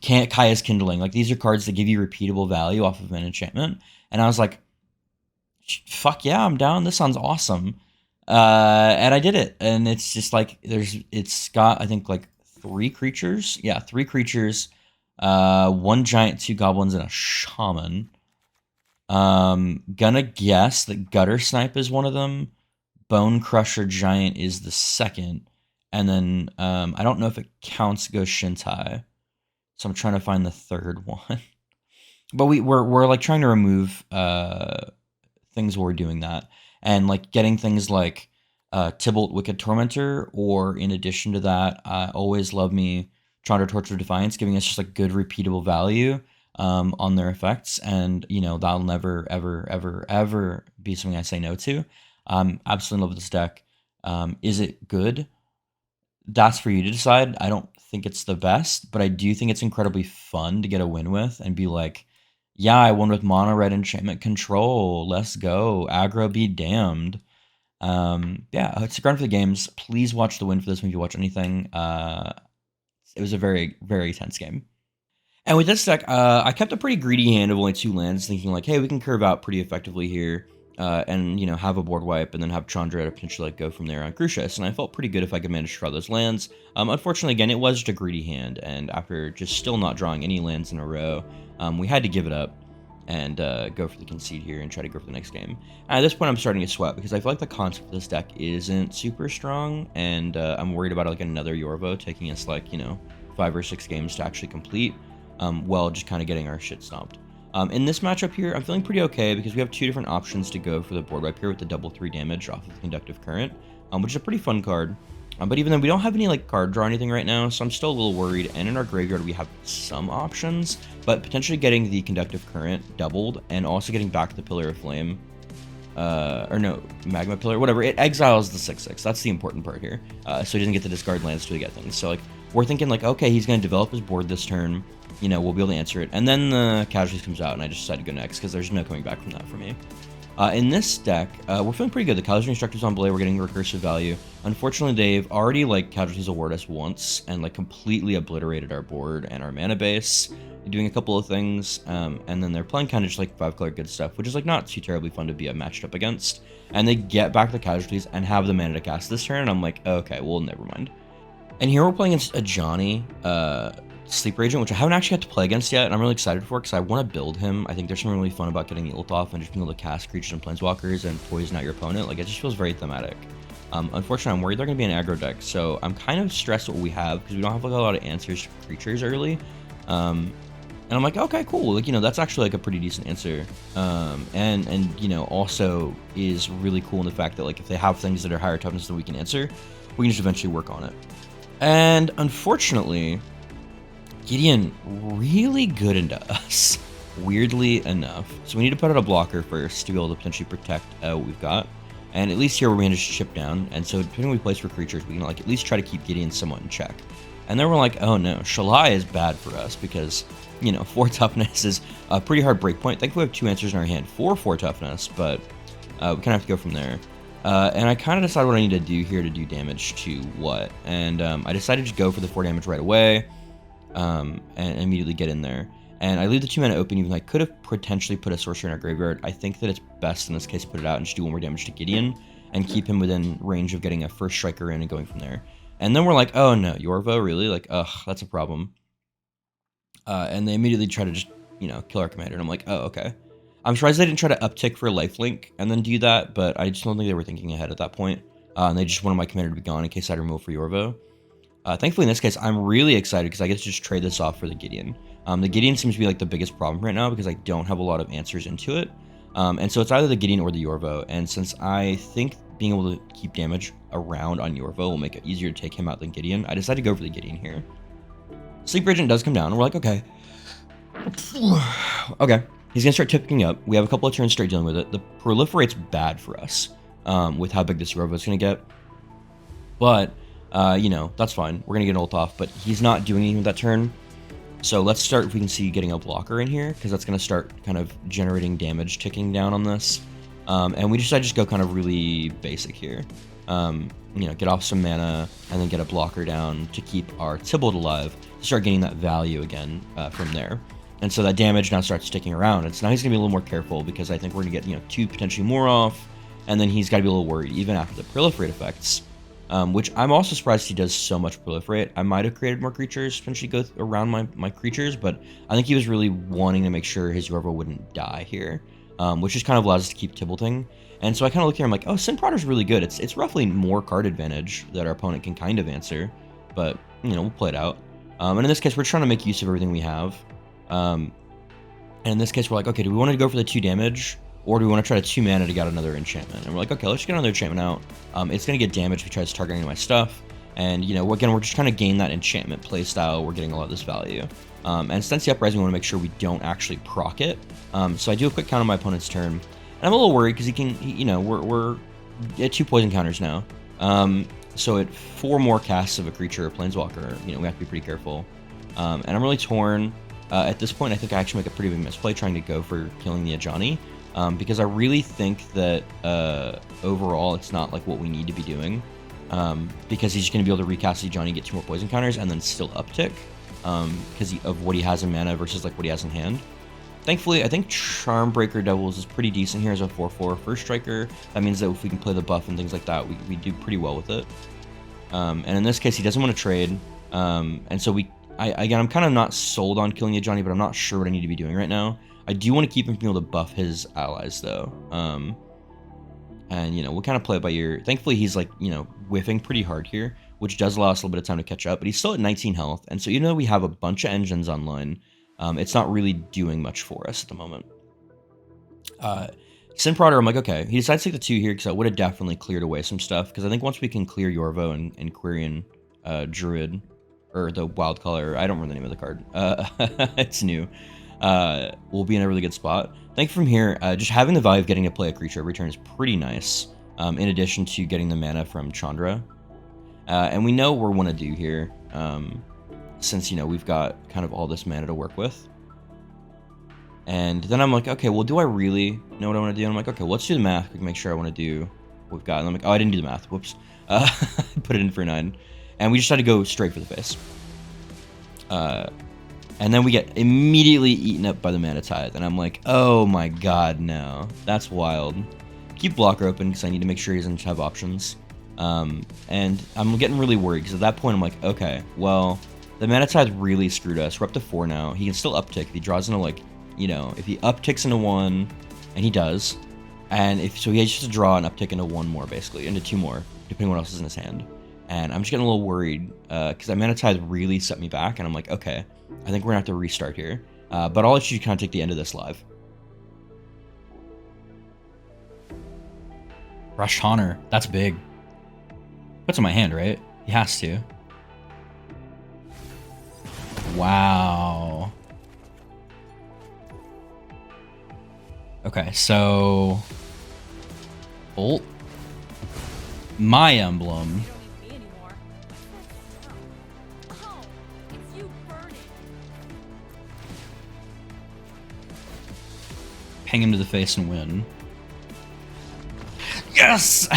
Kaya's Kindling. Like, these are cards that give you repeatable value off of an enchantment. And I was like, fuck yeah, I'm down. This sounds awesome. And I did it. And it's just like, it's got, I think, like 3 creatures. Yeah, 3 creatures. 1 giant, 2 goblins, and a shaman. Gonna guess that Gutter Snipe is one of them. Bone Crusher Giant is the second. And then, I don't know if it counts Go-Shintai. So I'm trying to find the third one. But we're like trying to remove things while we're doing that. And like getting things like Tybalt Wicked Tormentor, or in addition to that, I always love me Chandra Torch of Defiance, giving us just like good repeatable value on their effects. And you know, that'll never, ever, ever, ever be something I say no to. Absolutely love this deck. Is it good? That's for you to decide. I don't think it's the best, but I do think it's incredibly fun to get a win with and be like, yeah, I won with mono red enchantment control. Let's go. Aggro be damned. Yeah, it's a grind for the games. Please watch the win for this one if you watch anything. It was a very, very tense game. And with this deck, I kept a pretty greedy hand of only 2 lands, thinking like, hey, we can curve out pretty effectively here. And, you know, have a board wipe, and then have Chandra to potentially like, go from there on Crucius. And I felt pretty good if I could manage to draw those lands. Unfortunately, again, it was just a greedy hand, and after just still not drawing any lands in a row, we had to give it up and go for the concede here and try to go for the next game. And at this point, I'm starting to sweat because I feel like the concept of this deck isn't super strong, and I'm worried about like another Yorvo taking us like, you know, 5 or 6 games to actually complete, while just kind of getting our shit stomped. In this matchup here, I'm feeling pretty okay because we have 2 different options to go for the board wipe here with the double 3 damage off of the Conductive Current, which is a pretty fun card. But even though we don't have any like card draw or anything right now, so I'm still a little worried. And in our graveyard, we have some options, but potentially getting the Conductive Current doubled and also getting back the Pillar of Flame, or no, Magma Pillar, whatever. It exiles the 6/6. That's the important part here. So he doesn't get to discard lands to get things. So like we're thinking like, okay, he's gonna develop his board this turn. You know, we'll be able to answer it. And then the Casualties comes out, and I just decided to go next because there's no coming back from that for me. In this deck, we're feeling pretty good. The Casualty Instructors on Belay, we're getting recursive value. Unfortunately, they've already, like, Casualties award us once and, like, completely obliterated our board and our mana base, doing a couple of things. And then they're playing kind of just, like, 5-color good stuff, which is, like, not too terribly fun to be matched up against. And they get back the Casualties and have the mana to cast this turn, and I'm like, okay, well, never mind. And here we're playing against a Johnny, Sleeper Agent, which I haven't actually got to play against yet, and I'm really excited for because I want to build him. I think there's something really fun about getting the ult off and just being able to cast creatures and planeswalkers and poison out your opponent. Like, it just feels very thematic. Unfortunately, I'm worried they're going to be an aggro deck, so I'm kind of stressed what we have because we don't have like a lot of answers to creatures early. And I'm like, okay, cool. Like, you know, that's actually like a pretty decent answer. And you know, also is really cool in the fact that like if they have things that are higher toughness than we can answer, we can just eventually work on it. And unfortunately, Gideon really good into us, weirdly enough. So we need to put out a blocker first to be able to potentially protect what we've got. And at least here we're going to just chip down. And so depending on what we place for creatures, we can like at least try to keep Gideon somewhat in check. And then we're like, oh no, Shalai is bad for us because, you know, 4 toughness is a pretty hard breakpoint. Thankfully we have 2 answers in our hand for 4 toughness, but we kind of have to go from there. And I kind of decided what I need to do here to do damage to what. And I decided to go for the 4 damage right away and immediately get in there. And I leave the 2 mana open, even though I could have potentially put a sorcerer in our graveyard. I think that it's best in this case to put it out and just do 1 more damage to Gideon and keep him within range of getting a first striker in and going from there. And then we're like, oh no, Yorvo, really? Like, ugh, that's a problem. And they immediately try to just, kill our commander. And I'm like, oh, okay. I'm surprised they didn't try to uptick for lifelink and then do that, but I just don't think they were thinking ahead at that point. And they just wanted my commander to be gone in case I'd remove for Yorvo. Thankfully, in this case, I'm really excited because I get to just trade this off for the Gideon. The Gideon seems to be like the biggest problem right now because I don't have a lot of answers into it. And so it's either the Gideon or the Yorvo. And since I think being able to keep damage around on Yorvo will make it easier to take him out than Gideon, I decided to go for the Gideon here. Sleep Regent does come down, and we're like, okay. Okay, he's going to start tipping up. We have a couple of turns straight dealing with it. The proliferate's bad for us with how big this Yorvo is going to get. But, that's fine. We're going to get an ult off, but he's not doing anything with that turn. So let's start, if we can see, getting a blocker in here, because that's going to start kind of generating damage ticking down on this. And we decided to just go kind of really basic here. Get off some mana, and then get a blocker down to keep our Tybalt alive, to start getting that value again from there. And so that damage now starts sticking around. And so now he's going to be a little more careful, because I think we're going to get, 2, potentially more off, and then he's got to be a little worried, even after the proliferate effects. Which I'm also surprised he does so much proliferate. I might have created more creatures, potentially go around my creatures, but I think he was really wanting to make sure his Yorvo wouldn't die here, which just kind of allows us to keep Tybalting. And so I kind of look here, I'm like, oh, Sin Prodder's really good. It's roughly more card advantage that our opponent can kind of answer, but, we'll play it out. And in this case, we're trying to make use of everything we have. And in this case, we're like, okay, do we want to go for the 2 damage? Or do we want to try to 2 mana to get another enchantment? And we're like, okay, let's get another enchantment out. It's going to get damage if he tries to target any of my stuff. And, again, we're just trying to gain that enchantment playstyle. We're getting a lot of this value. And since the Uprising, we want to make sure we don't actually proc it. So I do a quick count on my opponent's turn. And I'm a little worried because we're at 2 poison counters now. So at 4 more casts of a creature or planeswalker, we have to be pretty careful. And I'm really torn. At this point, I think I actually make a pretty big misplay trying to go for killing the Ajani. Because I really think that overall it's not like what we need to be doing, because he's just going to be able to recast the Johnny, get 2 more poison counters, and then still uptick because of what he has in mana versus like what he has in hand. Thankfully, I think Charmbreaker Devils is pretty decent here as a 4/4 first striker. That means that if we can play the buff and things like that, we do pretty well with it. And in this case, he doesn't want to trade, and so I'm kind of not sold on killing the Johnny, but I'm not sure what I need to be doing right now. I do want to keep him being able to buff his allies, though. And, we'll kind of play it by ear. Thankfully, he's, like, whiffing pretty hard here, which does allow us a little bit of time to catch up. But he's still at 19 health. And so even though we have a bunch of engines online, it's not really doing much for us at the moment. Sin Prodder, I'm like, okay. He decides to take the 2 here because that would have definitely cleared away some stuff. Because I think once we can clear Yorvo and Quirion Druid, or the Wild Color, I don't remember the name of the card. It's new. We'll be in a really good spot. I think from here, just having the value of getting to play a creature every turn is pretty nice, in addition to getting the mana from Chandra. And we know what we want to do here, since, we've got kind of all this mana to work with. And then I'm like, okay, well, do I really know what I want to do? And I'm like, okay, let's do the math. We can make sure I want to do what we've got. And I'm like, oh, I didn't do the math. Whoops. Put it in for 9. And we just had to go straight for the face. And then we get immediately eaten up by the Mana Tithe. And I'm like, oh my god, no. That's wild. Keep blocker open because I need to make sure he doesn't have options. And I'm getting really worried because at that point I'm like, okay, well, the Mana Tithe really screwed us. We're up to 4 now. He can still uptick if he draws into, like, if he upticks into 1, and he does. And so he has just to draw and uptick into 1 more, basically, into 2 more, depending on what else is in his hand. And I'm just getting a little worried because that Mana Tithe really set me back. And I'm like, okay, I think we're going to have to restart here. But I'll let you kind of take the end of this live. Rush Honor. That's big. Puts in my hand, right? He has to. Wow. Okay, so... Bolt. My emblem. Ping him to the face and win. Yes!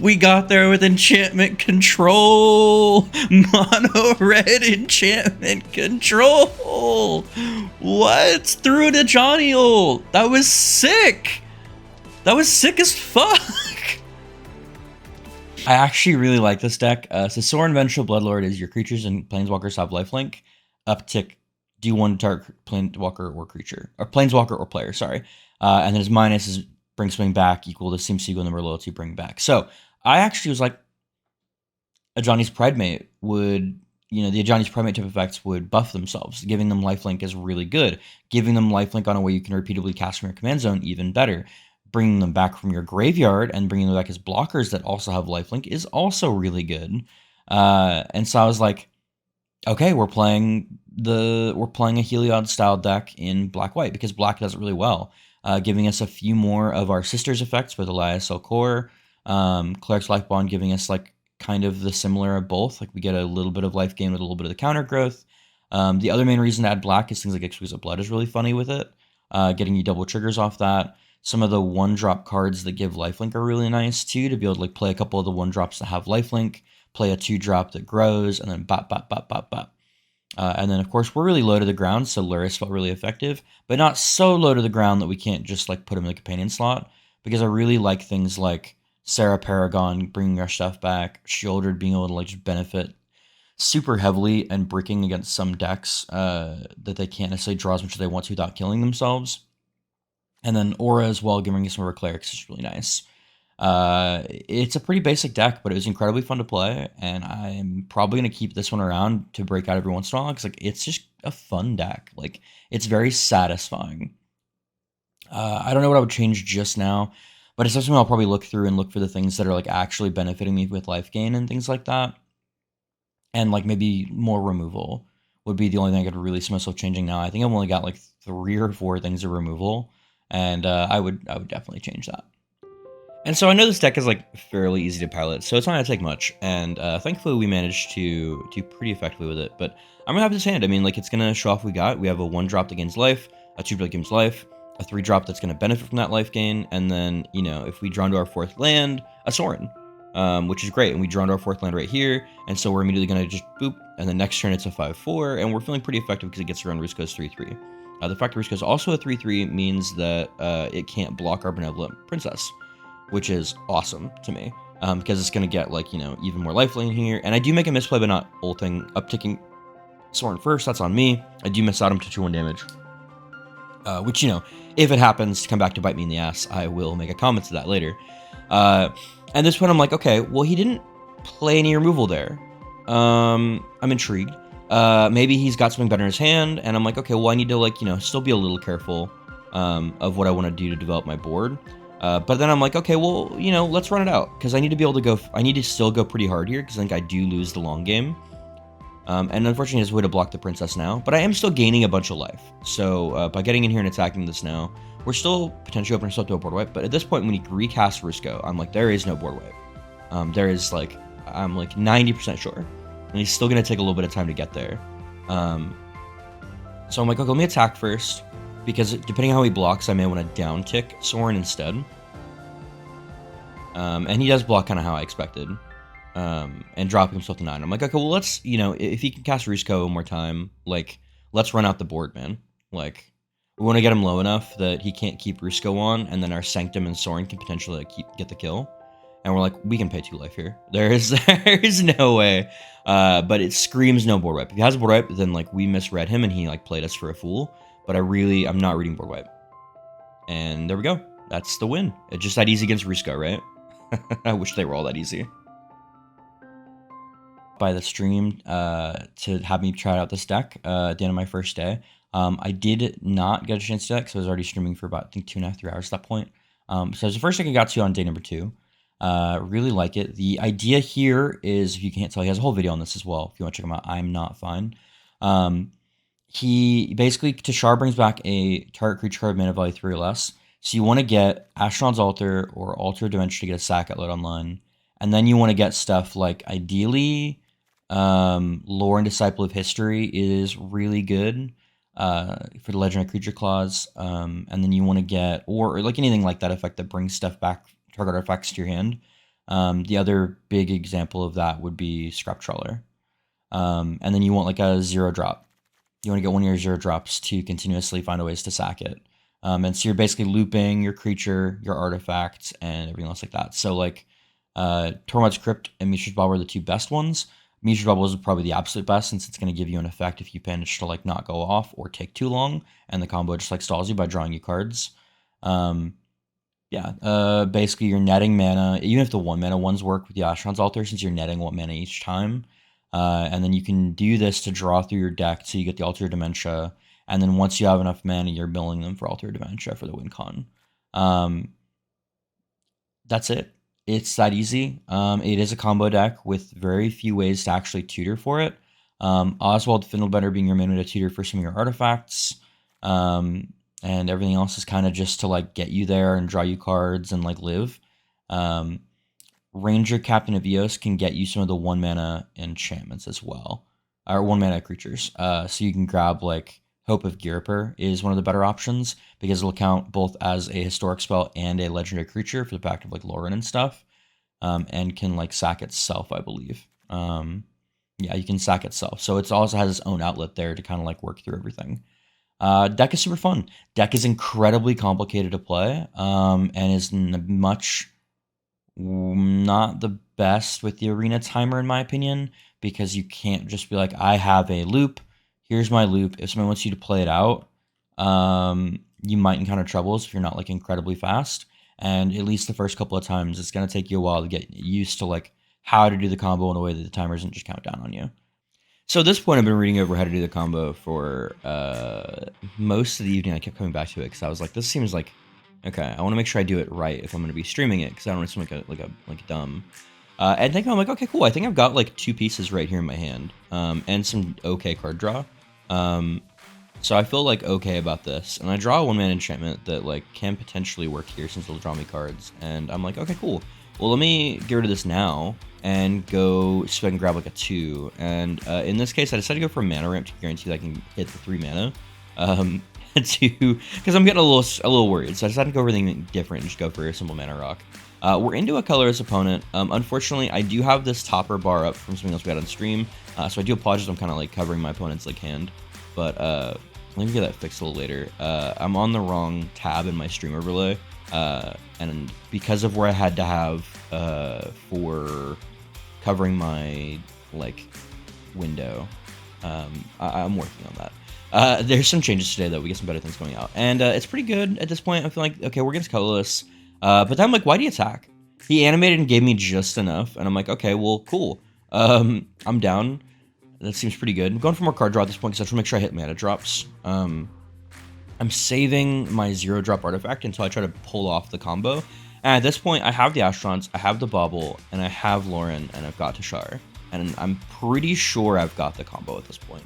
We got there with enchantment control! Mono red enchantment control! What? Threw it at Johnny ult! That was sick! That was sick as fuck! I actually really like this deck. So Sorin Vengeful Bloodlord is your creatures and planeswalkers have lifelink. Uptick D1 target planeswalker or creature. Or planeswalker or player, sorry. And then his minus is bring something back equal to same sequel number loyalty bring back. So I actually was like, a Johnny's Pridemate would, the Johnny's Pridemate type effects would buff themselves. Giving them lifelink is really good. Giving them lifelink on a way you can repeatedly cast from your command zone, even better. Bringing them back from your graveyard and bringing them back as blockers that also have lifelink is also really good. And so I was like, okay, we're playing a Heliod style deck in black-white because black does it really well. Giving us a few more of our sisters effects with Elias Core, Cleric's Life Bond giving us like kind of the similar of both. Like we get a little bit of life gain with a little bit of the counter growth. The other main reason to add black is things like Exquisite Blood is really funny with it. Getting you double triggers off that. Some of the 1-drop cards that give lifelink are really nice too, to be able to like play a couple of the 1-drops that have lifelink, play a 2-drop that grows, and then bop, bop, bop, bop, bop. And then, of course, we're really low to the ground, so Luris felt really effective, but not so low to the ground that we can't just like put him in the companion slot, because I really like things like Sarah Paragon bringing our stuff back, Shieldred being able to like just benefit super heavily and bricking against some decks that they can't necessarily draw as much as they want to without killing themselves. And then Aura as well, giving us some of our clerics is really nice. It's a pretty basic deck, but it was incredibly fun to play, and I'm probably going to keep this one around to break out every once in a while, because like, it's just a fun deck. Like, it's very satisfying. I don't know what I would change just now, but it's something I'll probably look through and look for the things that are like actually benefiting me with life gain and things like that. And like maybe more removal would be the only thing I could really see myself changing now. I think I've only got like 3 or 4 things of removal, and I would definitely change that. And so I know this deck is like fairly easy to pilot, so it's not going to take much, and thankfully we managed to do pretty effectively with it. But I'm going to have this hand. I mean, like, it's going to show off we have a 1-drop that gains life, a 2-drop that gains life, a 3-drop that's going to benefit from that life gain, and then, if we draw into our 4th land, a Sorin, which is great, and we draw into our 4th land right here, and so we're immediately going to just boop, and the next turn it's a 5/4, and we're feeling pretty effective because it gets around Rusko's 3/3. The fact that Rusko is also a 3/3 means that it can't block our Benevolent Princess, which is awesome to me, because it's going to get, like, even more lifeline here. And I do make a misplay by not upticking Sorin first. That's on me. I do miss out him to 2-1 damage, which, if it happens to come back to bite me in the ass, I will make a comment to that later. At this point, I'm like, okay, well, he didn't play any removal there. I'm intrigued. Maybe he's got something better in his hand, and I'm like, okay, well, I need to, like, still be a little careful of what I want to do to develop my board. But then I'm like, okay, well, let's run it out, because I need to be able to go. I need to still go pretty hard here, because I think I do lose the long game. And unfortunately, there's a way to block the princess now, but I am still gaining a bunch of life. So by getting in here and attacking this now, we're still potentially opening ourselves to a board wipe. But at this point, when you recast Rusko, I'm like, there is no board wipe. There is, like, I'm like 90% sure, and he's still gonna take a little bit of time to get there. So I'm like, okay, let me attack first, because depending on how he blocks, I may want to down tick Sorin instead. And he does block kind of how I expected, and drop himself to 9. I'm like, okay, well, let's, if he can cast Rusko one more time, like, let's run out the board, man. Like, we want to get him low enough that he can't keep Rusko on, and then our Sanctum and Sorin can potentially get the kill. And we're like, we can pay 2 life here. There is no way. But it screams no board wipe. If he has a board wipe, then, like, we misread him and he, like, played us for a fool. But I'm not reading board wipe. And there we go. That's the win. It's just that easy against Rusko, right? I wish they were all that easy. By the stream to have me try out this deck at the end of my first day. I did not get a chance to do that because I was already streaming for about, I think, 2.5, 3 hours at that point. So it was the first thing I got to on day number 2. Really like it. The idea here is, if you can't tell, he has a whole video on this as well. If you want to check him out, I'm not fine. He basically, Teshar brings back a target creature card mana value 3 or less. So you want to get Ashnod's Altar or Altar of Dimension to get a sack at load online. And then you want to get stuff like, ideally, Lore and Disciple of History is really good. for the legendary creature clause, and then you want to get or like anything like that effect that brings stuff back, target artifacts to your hand. The other big example of that would be Scrap Trawler, and then you want like a 0-drop. You want to get one of your 0-drops to continuously find ways to sack it. And so you're basically looping your creature, your artifacts, and everything else like that. So like Tormod's Crypt and Mishra's Bauble are the two best ones. Mishra's Bauble is probably the absolute best since it's going to give you an effect if you manage to like not go off or take too long, and the combo just like stalls you by drawing you cards. Basically you're netting mana, even if the 1 mana ones work with the Asheron's Altar, since you're netting 1 mana each time. And then you can do this to draw through your deck so you get the Altar Dementia. And then once you have enough mana, you're milling them for Altar Dementia for the win con. That's it. It's that easy. It is a combo deck with very few ways to actually tutor for it. Oswald Fiddlebender being your main way to tutor for some of your artifacts. And everything else is kind of just to like get you there and draw you cards and like live. Ranger Captain of Eos can get you some of the 1 mana enchantments as well, or 1 mana creatures. So you can grab like Hope of Girper is one of the better options because it'll count both as a historic spell and a legendary creature for the fact of like Lorehold and stuff, and can like sack itself, I believe. You can sack itself. So it also has its own outlet there to kind of like work through everything. Deck is super fun. Deck is incredibly complicated to play, and is much not the best with the arena timer in my opinion, because you can't just be like, I have a loop, here's my loop. If someone wants you to play it out, you might encounter troubles if you're not like incredibly fast, and at least the first couple of times it's going to take you a while to get used to like how to do the combo in a way that the timer doesn't just count down on you. So at this point, I've been reading over how to do the combo for most of the evening. I kept coming back to it because I was like, this seems like, okay, I want to make sure I do it right if I'm going to be streaming it, because I don't want to seem like a dumb. And then I'm like, okay, cool. I think I've got like 2 pieces right here in my hand, and some okay card draw. So I feel like okay about this, and I draw a 1 mana enchantment that like can potentially work here since it'll draw me cards, and I'm like, okay, cool. Well, let me get rid of this now and go so I can grab like a 2. And in this case, I decided to go for a mana ramp to guarantee that I can hit the 3 mana. Because I'm getting a little worried, so I decided to go for anything different and just go for a simple mana rock. We're into a colorless opponent. Unfortunately, I do have this topper bar up from something else we had on stream, so I do apologize. I'm kind of like covering my opponent's like hand, but let me get that fixed a little later. I'm on the wrong tab in my stream overlay, and because of where I had to have for covering my like window, I'm working on that. There's some changes today, though. We get some better things going out, and it's pretty good at this point. I feel like, okay, we're against colorless, but then I'm like, why do you attack? He animated and gave me just enough, and I'm like, okay, well, cool. I'm down. That seems pretty good. I'm going for more card draw at this point because I just want to make sure I hit mana drops. I'm saving my 0-drop artifact until I try to pull off the combo. And at this point, I have the Asherons, I have the Bauble, and I have Lorehold, and I've got Teshar. And I'm pretty sure I've got the combo at this point.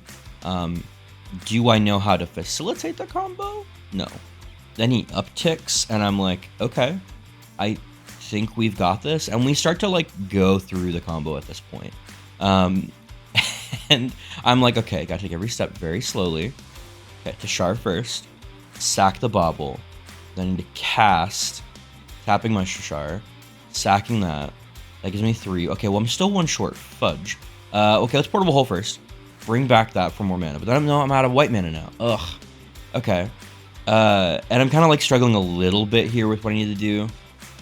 Do I know how to facilitate the combo? No. Then he upticks, and I'm like, okay, I think we've got this. And we start to like go through the combo at this point. And I'm like, okay, gotta take every step very slowly. Okay, Teshar first, sack the Bauble, then I need to cast, tapping my Teshar, sacking that. That gives me 3. Okay, well, I'm still 1 short. Fudge. Okay, let's Portable Hole first. Bring back that for more mana. But then I'm out of white mana now. Ugh. Okay. And I'm kind of like struggling a little bit here with what I need to do.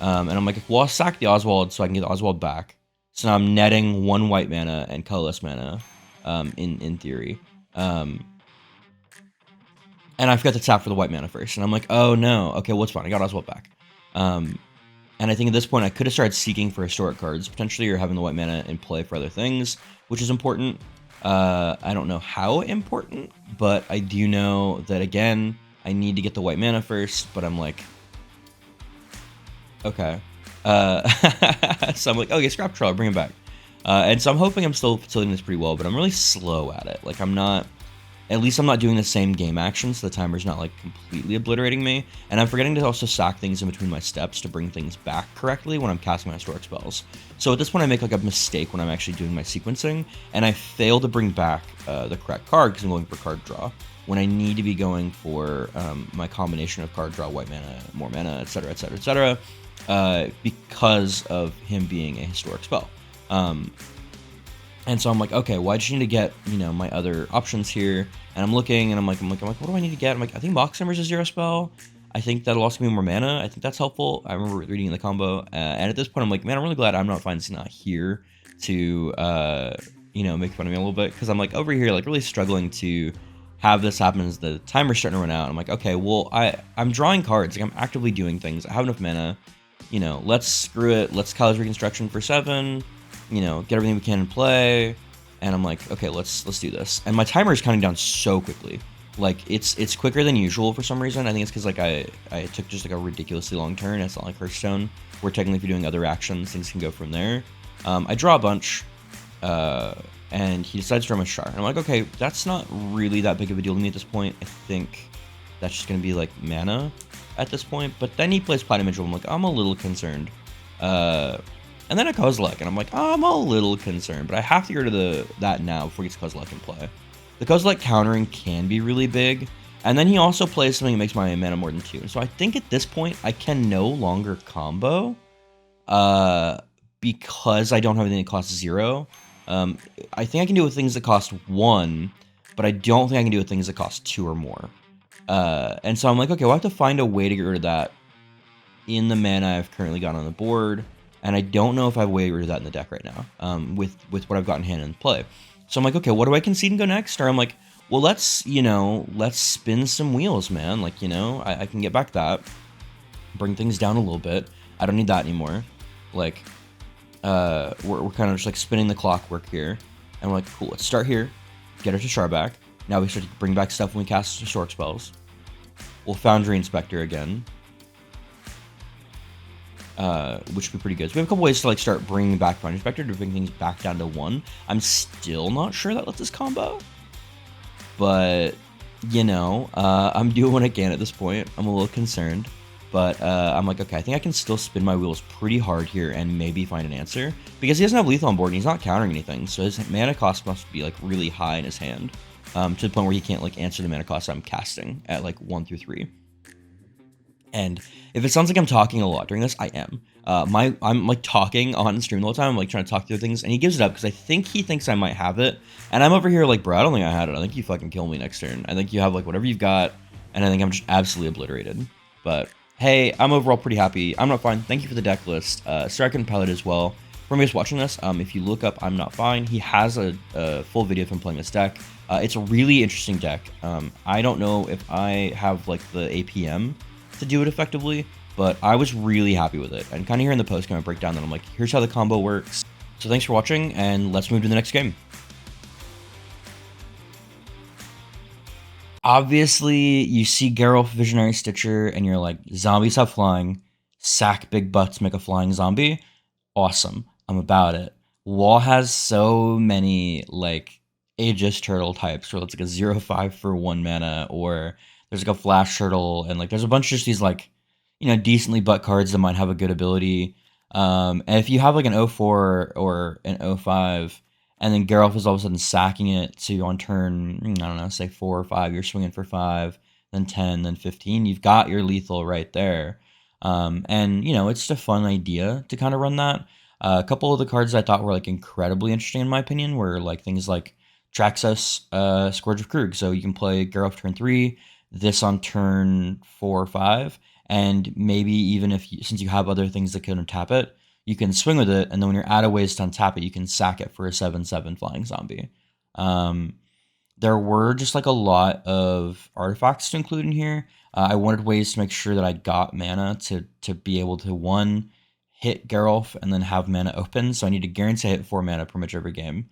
And I'm like, well, I'll sack the Oswald so I can get the Oswald back. So now I'm netting 1 white mana and colorless mana, in theory. And I forgot to tap for the white mana first. And I'm like, oh no. Okay, well, it's fine. I got Oswald back. And I think at this point, I could have started seeking for historic cards, potentially, or having the white mana in play for other things, which is important. I don't know how important, but I do know that, again, I need to get the white mana first, but I'm like, okay. So I'm like, okay, Scrap Trawler, bring him back. And so I'm hoping I'm still facilitating this pretty well, but I'm really slow at it. Like, I'm not at least I'm not doing the same game action, so the timer's not like completely obliterating me. And I'm forgetting to also sack things in between my steps to bring things back correctly when I'm casting my historic spells. So at this point I make like a mistake when I'm actually doing my sequencing, and I fail to bring back the correct card because I'm going for card draw, when I need to be going for my combination of card draw, white mana, more mana, etc., etc., etc., because of him being a historic spell. And so I'm like, okay, well, I just need to get, my other options here. And I'm looking, and I'm like, what do I need to get? I'm like, I think Mox Ember's a 0 spell. I think that'll also give me more mana. I think that's helpful. I remember reading the combo. And at this point, I'm like, man, I'm really glad I'm not finding not here to, make fun of me a little bit. Because I'm like, over here, like, really struggling to have this happen as the timer's starting to run out. I'm like, okay, well, I'm drawing cards. Like, I'm actively doing things. I have enough mana. Let's screw it. Let's College Reconstruction for 7. Get everything we can in play, and I'm like, okay, let's do this. And my timer is counting down so quickly, like it's quicker than usual for some reason. I think it's because like I took just like a ridiculously long turn. It's not like Hearthstone, where technically if you're doing other actions, things can go from there. I draw a bunch, and he decides to throw my Teshar, and I'm like, okay, that's not really that big of a deal to me at this point. I think that's just gonna be like mana at this point. But then he plays Platinum Vigil. I'm like, I'm a little concerned. And then a Kozilek, and I'm like, I'm a little concerned, but I have to get rid of that now before he gets Kozilek in play. The Kozilek countering can be really big, and then he also plays something that makes my mana more than 2. And so I think at this point, I can no longer combo, because I don't have anything that costs 0. I think I can do it with things that cost 1, but I don't think I can do it with things that cost 2 or more. And so I'm like, okay, we'll have to find a way to get rid of that in the mana I've currently got on the board. And I don't know if I have a way to get rid of that in the deck right now, with what I've got in hand and play. So I'm like, okay, what do I concede and go next? Or I'm like, well, let's spin some wheels, man. Like, I can get back that, bring things down a little bit. I don't need that anymore. Like, we're kind of just like spinning the clockwork here. And we're like, cool, let's start here, get our Teshar back. Now we start to bring back stuff when we cast historic spells. We'll Foundry Inspector again. Which would be pretty good. So we have a couple ways to like start bringing back Foundry Inspector to bring things back down to 1. I'm still not sure that lets us combo, but I'm doing what I can at this point. I'm a little concerned, but I'm like, okay, I think I can still spin my wheels pretty hard here and maybe find an answer, because he doesn't have lethal on board and he's not countering anything, so his mana cost must be like really high in his hand, to the point where he can't like answer the mana cost I'm casting at like 1 through 3. And if it sounds like I'm talking a lot during this, I am. I'm like talking on stream the whole time. I'm like trying to talk through things, and he gives it up because I think he thinks I might have it. And I'm over here like, bro, I don't think I had it. I think you fucking kill me next turn. I think you have like whatever you've got, and I think I'm just absolutely obliterated. But hey, I'm overall pretty happy. I'm Not Fine. Thank you for the deck list. Stark and Palette as well. For me, who's watching this, if you look up I'm Not Fine, he has a full video of him playing this deck. It's a really interesting deck. I don't know if I have like the APM to do it effectively, but I was really happy with it. And kind of here in the post kind of breakdown that I'm like, here's how the combo works. So thanks for watching, and let's move to the next game. Obviously, you see Geralf Visionary Stitcher, and you're like, zombies have flying, sack big butts, make a flying zombie. Awesome, I'm about it. Wall has so many like Aegis Turtle types, where it's like a 0/5 for 1 mana, or there's like a Flash Turtle, and like there's a bunch of just these like, decently butt cards that might have a good ability. And if you have like an 0/4 or an 0/5, and then Geralf is all of a sudden sacking it, so on turn, I don't know, say 4 or 5, you're swinging for 5, then 10, then 15, you've got your lethal right there. And it's just a fun idea to kind of run that. A couple of the cards I thought were like incredibly interesting in my opinion were like things like Traxxas, Scourge of Krug. So you can play Geralf turn 3, this on turn 4 or 5, and maybe even since you have other things that can untap it, you can swing with it, and then when you're out of ways to untap it, you can sack it for a 7/7 flying zombie. There were just like a lot of artifacts to include in here. I wanted ways to make sure that I got mana to be able to, 1, hit Geralf and then have mana open, so I need to guarantee I hit 4 mana pretty much every game.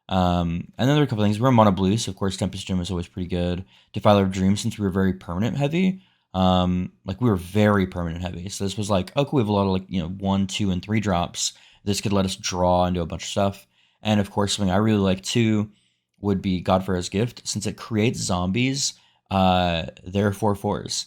And then there were a couple things. We're mono blue, so of course Tempest Doom is always pretty good. Defiler of Dreams, since we were very permanent heavy, like we were very permanent heavy. So this was like, oh cool, we have a lot of like 1, 2, and 3 drops. This could let us draw and do a bunch of stuff. And of course, something I really like too would be Godfar's Gift, since it creates zombies. They're 4/4s,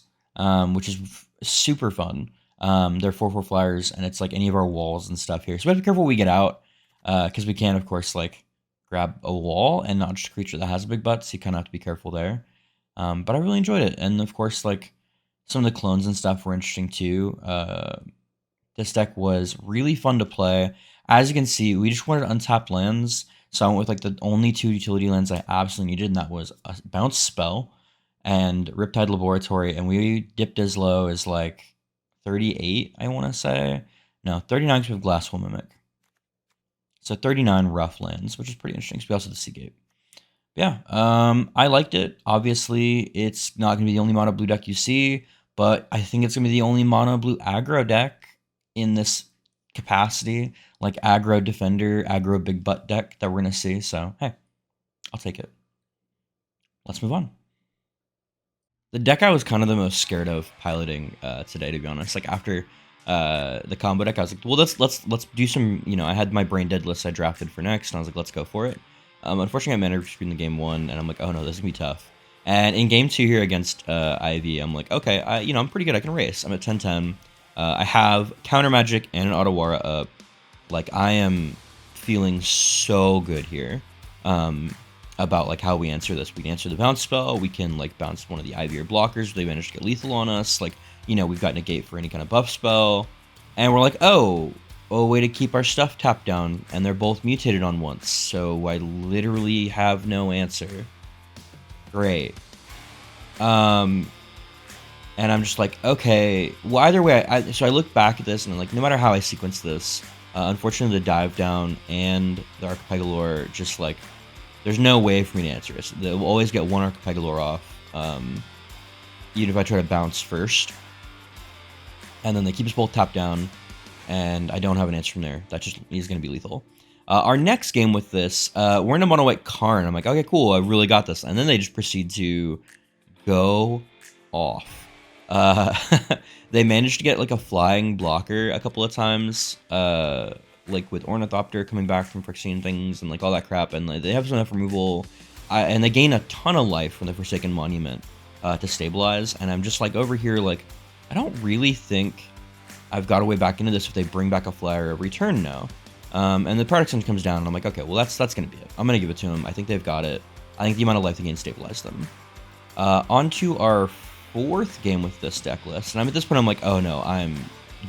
which is super fun. They're 4/4 flyers, and it's like any of our walls and stuff here. So we have to be careful we get out, because we can, of course, like grab a wall and not just a creature that has a big butt. So you kind of have to be careful there. But I really enjoyed it, and of course, like some of the clones and stuff were interesting too. This deck was really fun to play. As you can see, we just wanted untapped lands, so I went with like the only 2 utility lands I absolutely needed, and that was a bounce spell and Riptide Laboratory, and we dipped as low as like 38, I want to say. No, 39 because we have Glass Mimic. So 39 rough lands, which is pretty interesting. So we also have the Seagate. Yeah, I liked it. Obviously, it's not going to be the only mono blue deck you see, but I think it's going to be the only mono blue aggro deck in this capacity, like aggro defender, aggro big butt deck that we're going to see. So, hey, I'll take it. Let's move on. The deck I was kind of the most scared of piloting today, to be honest. Like after the combo deck, I was like, well, let's do some. You know, I had my brain dead list I drafted for next, and I was like, let's go for it. Unfortunately, I managed to in the game 1, and I'm like, oh no, this is gonna be tough. And in game 2 here against Ivy, I'm like, okay, I'm pretty good. I can race. I'm at 10-10. I have counter magic and an Otawara up. Like I am feeling so good here. About like how we answer this. We can answer the bounce spell. We can like bounce one of the Ivy or blockers if they manage to get lethal on us. Like, you know, we've got negate for any kind of buff spell. And we're like, oh, way to keep our stuff tapped down. And they're both mutated on once. So I literally have no answer. Great. And I'm just like, okay. Well, either way, so I look back at this and I'm like, no matter how I sequence this, unfortunately the dive down and the Archipelago just like, there's no way for me to answer this. They'll always get one Archipelago off, even if I try to bounce first. And then they keep us both tapped down, and I don't have an answer from there. That just is going to be lethal. Our next game with this, we're in a mono-white Karn. I'm like, okay, cool, I really got this. And then they just proceed to go off. They managed to get like a flying blocker a couple of times, like with Ornithopter coming back from Phyrexian things and like all that crap, and like, they have some enough removal, and they gain a ton of life from the Forsaken Monument to stabilize, and I'm just like over here like, I don't really think I've got a way back into this if they bring back a flyer every turn now. And the production comes down, and I'm like, okay, well that's gonna be it. I'm gonna give it to them. I think they've got it. I think the amount of life they gain stabilized them. On to our 4th game with this deck list, and I'm at this point I'm like, oh no, I'm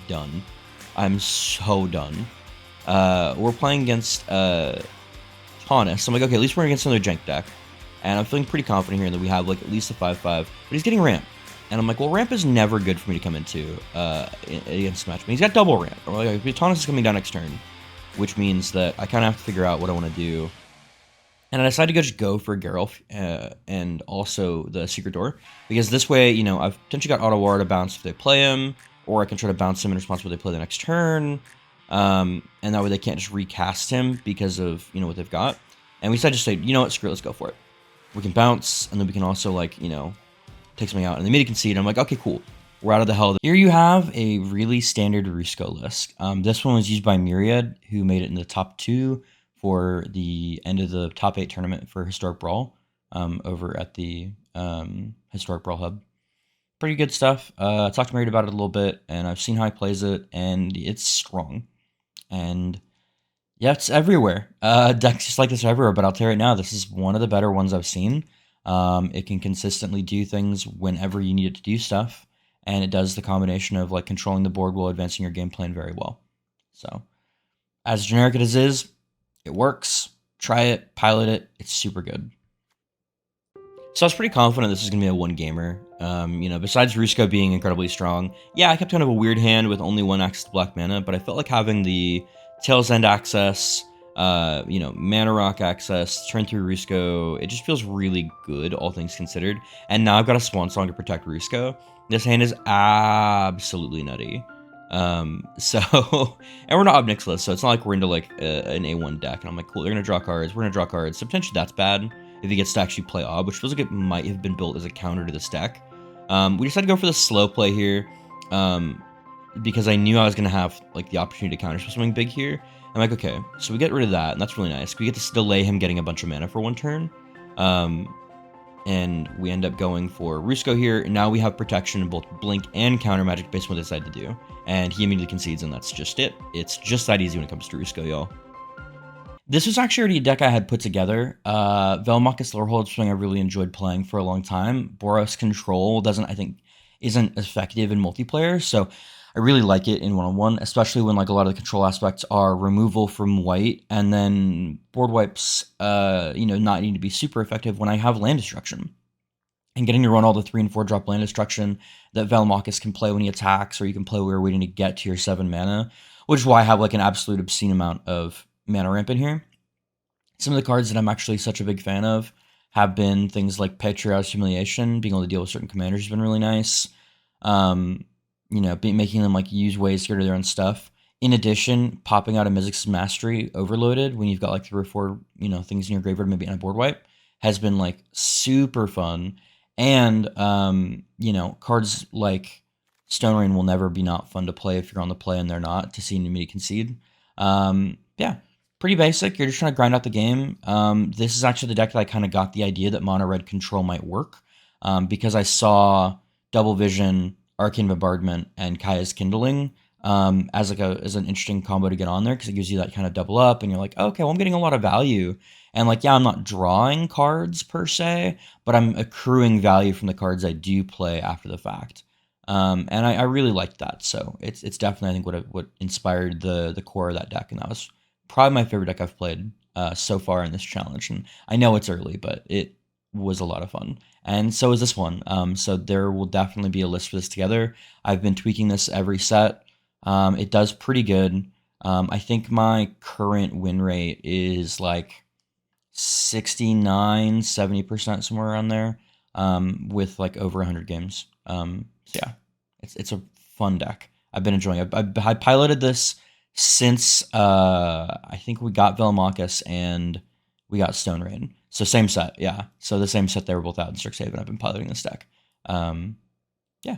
done. I'm so done. We're playing against Taunus. So I'm like, okay, at least we're against another jank deck. And I'm feeling pretty confident here that we have like at least a 5/5. But he's getting ramp. And I'm like, well, ramp is never good for me to come into against match. But he's got double ramp. Or like, Taunus is coming down next turn, which means that I kind of have to figure out what I want to do. And I decided to just go for Geralf and also the Secret Door. Because this way, you know, I've potentially got Otawara to bounce if they play him. Or I can try to bounce him in response to what they play the next turn. And that way they can't just recast him because of, you know, what they've got. And we decided to say, you know what, screw it, let's go for it. We can bounce, and then we can also, like, you know, take something out. And they made a concede. I'm like, okay, cool. We're out of the hell. Here you have a really standard Rusko list. This one was used by Myriad, who made it in the top 2 for the end of the top 8 tournament for Historic Brawl over at the Historic Brawl Hub. Pretty good stuff. I talked to Myriad about it a little bit, and I've seen how he plays it, and it's strong. And yeah, it's everywhere. Decks just like this are everywhere, but I'll tell you right now, this is one of the better ones I've seen. It can consistently do things whenever you need it to do stuff, and it does the combination of like controlling the board while advancing your game plan very well. So, as generic as it is, it works. Try it, pilot it. It's super good. So I was pretty confident this is going to be a one-gamer. You know, besides Rusko being incredibly strong, yeah, I kept kind of a weird hand with only one access to black mana, but I felt like having the Tail's End access, you know, Mana Rock access, turn through Rusko, it just feels really good, all things considered. And now I've got a Swan Song to protect Rusko. This hand is absolutely nutty. So, and we're not Obnixilis, so it's not like we're into like an A1 deck. And I'm like, cool, they're going to draw cards, we're going to draw cards. So potentially that's bad if he gets to actually play Ob, which feels like it might have been built as a counter to this deck. We decided to go for the slow play here, because I knew I was going to have like the opportunity to counter something big here. I'm like, okay, so we get rid of that, and that's really nice. We get to delay him getting a bunch of mana for one turn. And we end up going for Rusko here. And now we have protection in both Blink and Counter Magic based on what they decide to do. And he immediately concedes, and that's just it. It's just that easy when it comes to Rusko, y'all. This was actually already a deck I had put together. Velmachus Lorehold is something I really enjoyed playing for a long time. Boros Control isn't effective in multiplayer, so I really like it in one-on-one, especially when like a lot of the control aspects are removal from white, and then board wipes, not needing to be super effective when I have land destruction. And getting to run all the 3 and 4 drop land destruction that Velmachus can play when he attacks, or you can play when you're waiting to get to your 7 mana, which is why I have like an absolute obscene amount of mana ramp in here. Some of the cards that I'm actually such a big fan of have been things like Patriarch's Humiliation. Being able to deal with certain commanders has been really nice. Making them like use ways to get rid of their own stuff. In addition, popping out a Mizzix's Mastery overloaded when you've got like 3 or 4, things in your graveyard, maybe on a board wipe, has been like super fun. And, cards like Stone Rain will never be not fun to play if you're on the play and they're not, to see an immediate concede. Pretty basic. You're just trying to grind out the game. This is actually the deck that I kind of got the idea that Mono Red Control might work, because I saw Double Vision, Arcane Bombardment, and Kaya's Kindling as an interesting combo to get on there, because it gives you that kind of double up, and you're like, okay, well, I'm getting a lot of value. And like, yeah, I'm not drawing cards per se, but I'm accruing value from the cards I do play after the fact. And I really liked that. So it's definitely, I think, what inspired the core of that deck, and that was probably my favorite deck I've played so far in this challenge. And I know it's early, but it was a lot of fun. And so is this one. So there will definitely be a list for this together. I've been tweaking this every set. It does pretty good. I think my current win rate is like 69, 70%, somewhere around there, with like over 100 games. So yeah, it's a fun deck. I've been enjoying it. I piloted this since I think we got Velmachus and we got Stone Rain. So same set, yeah. So the same set they were both out in Strixhaven. I've been piloting this deck. Yeah.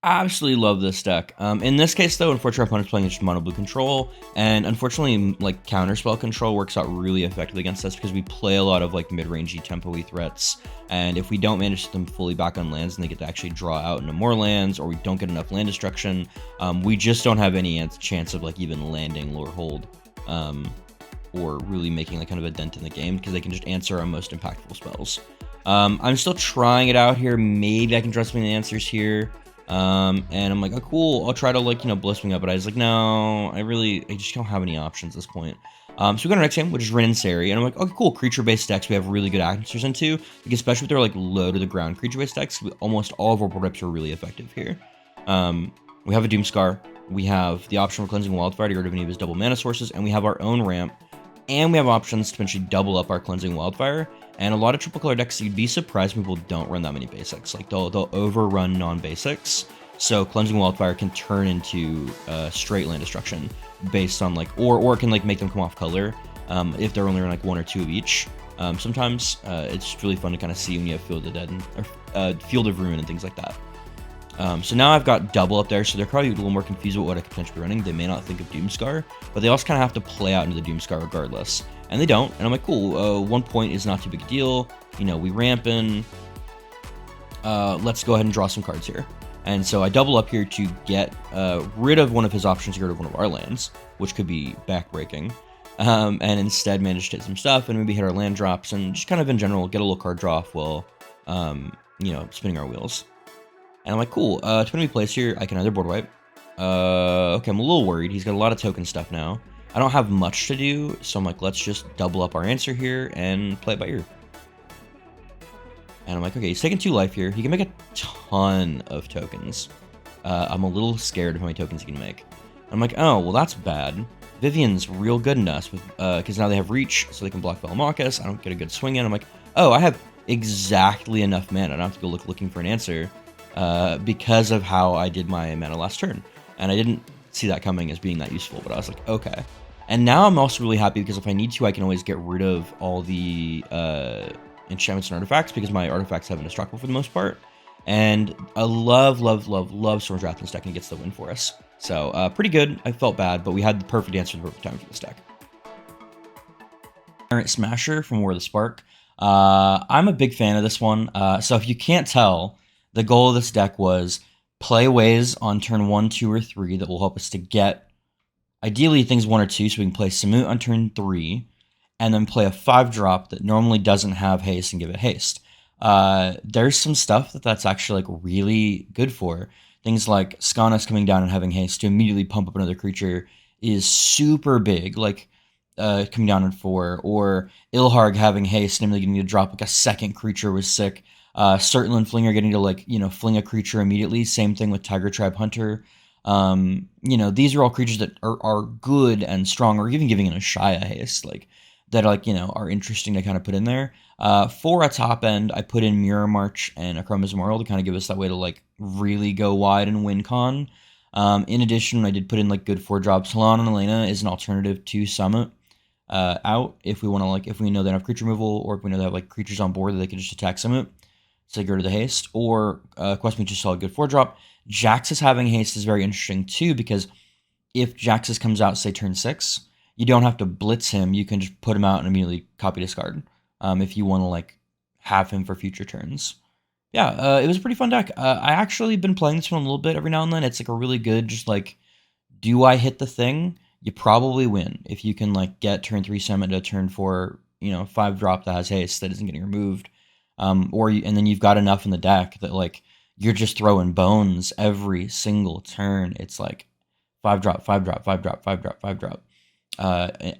Absolutely love this deck. In this case, though, unfortunately, our opponent's playing just mono blue control, and unfortunately, like counterspell control works out really effectively against us because we play a lot of like mid-rangey tempo-y threats, and if we don't manage to get them fully back on lands and they get to actually draw out into more lands, or we don't get enough land destruction, we just don't have any chance of like even landing Lorehold, or really making like kind of a dent in the game, because they can just answer our most impactful spells. I'm still trying it out here. Maybe I can draw some of the answers here. And I'm like, oh, cool, I'll try to like, Blisswing up, but I was like, no, I just don't have any options at this point. So we go to our next game, which is Rin and Seri, and I'm like, okay, cool, creature-based decks we have really good answers into, because especially if they're like low to the ground creature-based decks, almost all of our board reps are really effective here. We have a Doomscar, we have the option for Cleansing Wildfire to get rid of any of his double mana sources, and we have our own ramp, and we have options to potentially double up our Cleansing Wildfire. And a lot of triple color decks, you'd be surprised people don't run that many basics. Like they'll overrun non-basics, so Cleansing Wildfire can turn into straight land destruction based on like, or it can like make them come off color if they're only running like 1 or 2 of each. Sometimes it's really fun to kind of see when you have Field of Dead or Field of Ruin and things like that. So now I've got double up there, so they're probably a little more confused about what I could potentially be running. They may not think of Doomscar, but they also kind of have to play out into the Doomscar regardless. And they don't, and I'm like, cool, 1 point is not too big a deal. We ramp in. Let's go ahead and draw some cards here. And so I double up here to get rid of one of his options, get rid of one of our lands, which could be backbreaking. And instead manage to hit some stuff and maybe hit our land drops and just kind of in general get a little card draw off while, spinning our wheels. And I'm like, cool, to put me place here, I can either board wipe. Okay, I'm a little worried. He's got a lot of token stuff now. I don't have much to do, so I'm like, let's just double up our answer here and play it by ear. And I'm like, okay, he's taking 2 life here. He can make a ton of tokens. I'm a little scared of how many tokens he can make. I'm like, oh, well, that's bad. Vivian's real good in us, because now they have reach, so they can block Velmachus. I don't get a good swing in. I'm like, oh, I have exactly enough mana. I don't have to go looking for an answer because of how I did my mana last turn. And I didn't see that coming as being that useful, but I was like, okay. And now I'm also really happy because if I need to, I can always get rid of all the enchantments and artifacts because my artifacts have indestructible for the most part. And I love Sorin's Wrath in this deck, and he gets the win for us. So pretty good. I felt bad, but we had the perfect answer, the perfect time for this deck. Tyrant Smasher from War of the Spark. I'm a big fan of this one. So if you can't tell, the goal of this deck was play ways on turn 1, 2, or 3 that will help us to get, ideally, things 1 or 2, so we can play Samut on turn 3, and then play a 5-drop that normally doesn't have haste and give it haste. There's some stuff that's actually like really good for. Things like Skanas coming down and having haste to immediately pump up another creature is super big. Like coming down in 4, or Ilharg having haste and immediately getting to drop like a second creature was sick. Certain Flinger getting to like, fling a creature immediately. Same thing with Tiger Tribe Hunter. These are all creatures that are good and strong, or even giving in a Shia haste, like that, like, are interesting to kind of put in there. For a top end, I put in Mirror March and Akroma's Memorial to kind of give us that way to like really go wide and win con. In addition, I did put in like good 4-drops. Halan and Elena is an alternative to Samut out if we want to, like, if we know they have creature removal, or if we know they have like creatures on board that they can just attack Samut. So go to the haste, or Quest just saw a good 4-drop. Jaxus having haste is very interesting too, because if Jaxus comes out, say turn 6, you don't have to blitz him. You can just put him out and immediately copy discard if you want to like have him for future turns. Yeah, it was a pretty fun deck. I actually been playing this one a little bit every now and then. It's like a really good, just like, do I hit the thing? You probably win if you can like get turn 3 summon to turn 4, 5-drop that has haste that isn't getting removed. And then you've got enough in the deck that like you're just throwing bones every single turn. It's like 5-drop, 5-drop, 5-drop, 5-drop, 5-drop.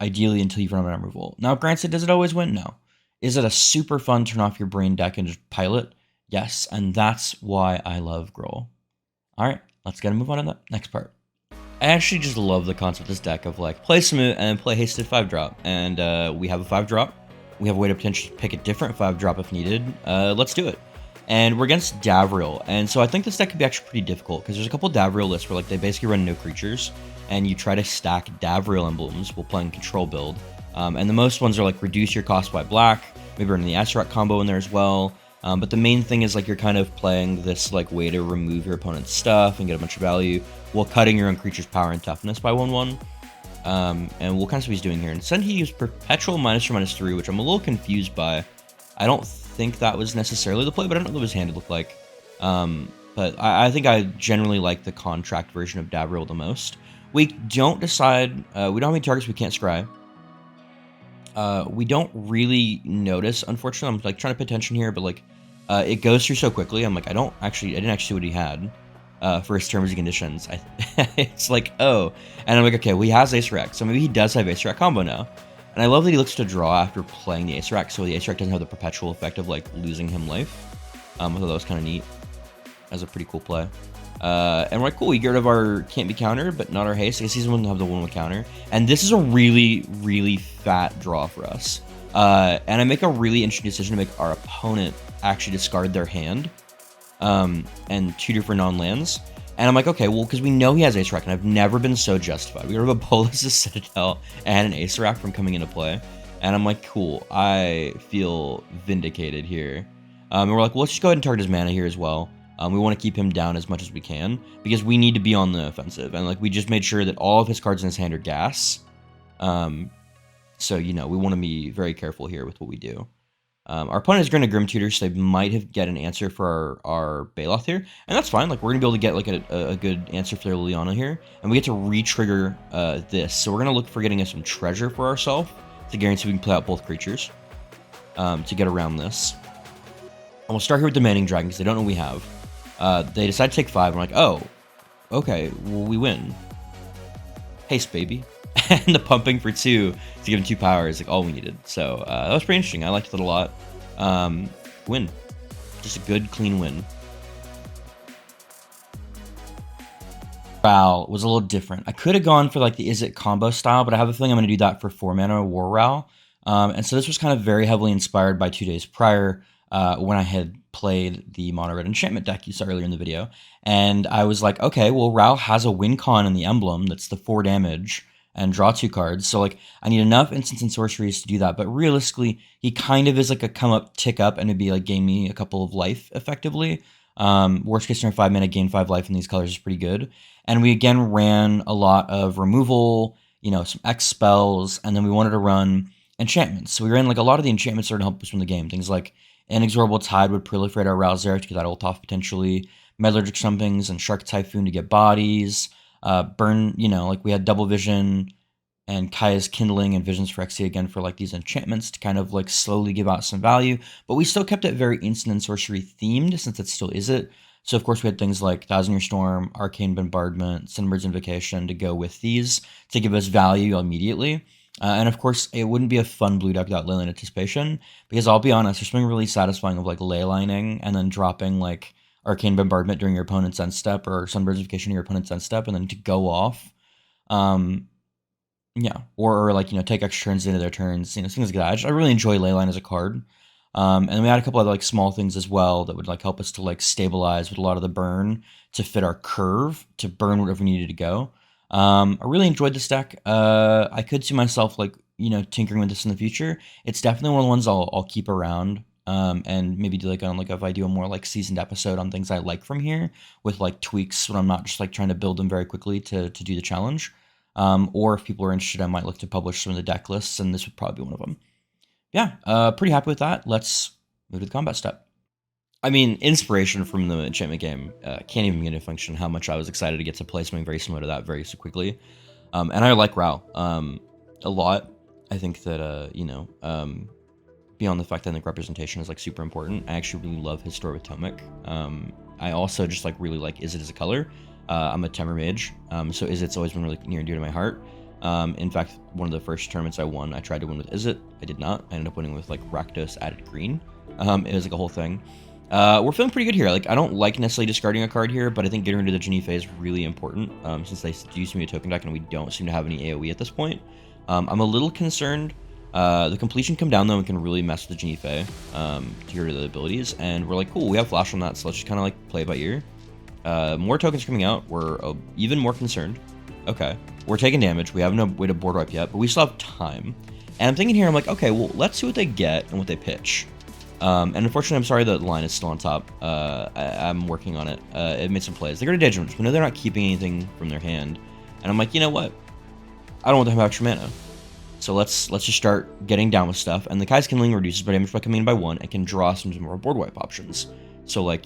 Ideally until you run out of removal. Now, granted, does it always win? No. Is it a super fun turn off your brain deck and just pilot? Yes, and that's why I love Growl. All right, let's get a move on to the next part. I actually just love the concept of this deck of like play Samut and play hasted 5-drop, and we have a 5-drop. We have a way to potentially pick a different 5-drop if needed. Let's do it. And we're against Davriel, and so I think this deck could be actually pretty difficult, because there's a couple Davriel lists where like they basically run no creatures, and you try to stack Davriel emblems while playing control build. And the most ones are like reduce your cost by black, maybe run the Azeroth combo in there as well. But the main thing is like you're kind of playing this like way to remove your opponent's stuff and get a bunch of value while cutting your own creature's power and toughness by 1/1. And what kind of stuff he's doing here. Instead, he used Perpetual -2/-3, which I'm a little confused by. I don't think that was necessarily the play, but I don't know what his hand looked like. But I think I generally like the contract version of Davriel the most. We don't decide, we don't have any targets we can't scry. We don't really notice, unfortunately. I'm like trying to pay attention here, but like it goes through so quickly. I'm like, I didn't actually see what he had for his terms and conditions. It's like, oh, and I'm like, okay, well, he has Ace Rack, so maybe he does have Ace Rack combo now. And I love that he looks to draw after playing the Ace Rack, so the Ace Rack doesn't have the perpetual effect of like losing him life. I thought that was kind of neat. That was a pretty cool play. And we're like, cool, we get rid of our can't be countered, but not our haste. I guess he's the one to have the 1/1 counter. And this is a really, really fat draw for us. And I make a really interesting decision to make our opponent actually discard their hand and 2 different non-lands. And I'm like, okay, well, because we know he has Ace Rack, and I've never been so justified. We got rid of a Bolas' Citadel and an Ace Rack from coming into play. And I'm like, cool, I feel vindicated here. And we're like, well, let's just go ahead and target his mana here as well. We want to keep him down as much as we can, because we need to be on the offensive. And like we just made sure that all of his cards in his hand are gas. So, we want to be very careful here with what we do. Our opponent is going to Grim Tutor, so they might have get an answer for our Baloth here. And that's fine. Like we're going to be able to get like a good answer for their Liliana here. And we get to re-trigger this. So we're going to look for getting us some treasure for ourselves to guarantee we can play out both creatures to get around this. And we'll start here with Demanding Dragon, because they don't know we have. They decide to take 5, and we're like, oh, okay, well, we win. Haste, baby. And the pumping for 2 to give him 2 power is like all we needed. So that was pretty interesting. I liked it a lot. Win. Just a good, clean win. Ral was a little different. I could have gone for like the Izzet combo style, but I have a feeling I'm going to do that for 4 mana War Ral. And so this was kind of very heavily inspired by 2 days prior when I had played the Mono Red Enchantment deck you saw earlier in the video. And I was like, okay, well, Ral has a win con in the emblem that's the 4 damage and draw 2 cards. So like I need enough instants and sorceries to do that. But realistically, he kind of is like a come up, tick up, and it'd be like gain me a couple of life effectively. Worst case scenario, 5 mana, gain 5 life in these colors is pretty good. And we again ran a lot of removal, some X spells, and then we wanted to run enchantments. So we ran like a lot of the enchantments that are going to help us win the game. Things like Inexorable Tide would proliferate our Ralzeric to get that ult off potentially, Metallurgic Stumpings and Shark Typhoon to get bodies, burn, like we had Double Vision and Kaya's Kindling and Visions for Phyrexia again for like these enchantments to kind of like slowly give out some value, but we still kept it very instant and sorcery themed since it still is it. So of course we had things like Thousand Year Storm, Arcane Bombardment, Sunbird's Invocation to go with these to give us value immediately. And of course, it wouldn't be a fun blue deck without Leyline Anticipation, because I'll be honest, there's something really satisfying of like leylining and then dropping like Arcane Bombardment during your opponent's end step or Sunbird's Invocation during your opponent's end step and then to go off. Yeah, or like take extra turns into their turns, things like that. I really enjoy Leyline as a card, and we had a couple of like small things as well that would like help us to like stabilize with a lot of the burn to fit our curve to burn whatever we needed to go. I really enjoyed this deck. I could see myself like tinkering with this in the future. It's definitely one of the ones I'll keep around, and maybe do like on like if I do a more like seasoned episode on things I like from here with like tweaks when I'm not just like trying to build them very quickly to do the challenge. Or if people are interested, I might look to publish some of the deck lists, and this would probably be one of them. Yeah, pretty happy with that. Let's move to the combat step. I mean, inspiration from the enchantment game can't even begin to function how much I was excited to get to play something very similar to that very so quickly. And I like Rao a lot. I think that, beyond the fact that I think representation is like super important, I actually really love his story with Tomic. I also just like really like Izzet as a color. I'm a Temur mage, so Izzet's always been really near and dear to my heart. In fact, one of the first tournaments I won, I tried to win with Izzet. I did not. I ended up winning with like Rakdos added green. It was like a whole thing. We're feeling pretty good here. Like, I don't like necessarily discarding a card here, but I think getting rid of the Genie is really important, since they do seem to be a token deck and we don't seem to have any AoE at this point. I'm a little concerned. The completion come down though and can really mess with the Genie to get rid of the abilities, and we're like, cool, we have flash on that, so let's just kind of like play it by ear. More tokens coming out. We're even more concerned. Okay, we're taking damage. We have no way to board wipe yet, but we still have time. And I'm thinking here, I'm like, okay, well, let's see what they get and what they pitch. And unfortunately, I'm sorry that the line is still on top. I'm working on it. It made some plays. They go to Digimon. We know they're not keeping anything from their hand. And I'm like, you know what? I don't want them to have extra mana. So let's just start getting down with stuff. And the Kai's Kindling reduces my damage by coming in by 1 and can draw some more board wipe options. So like,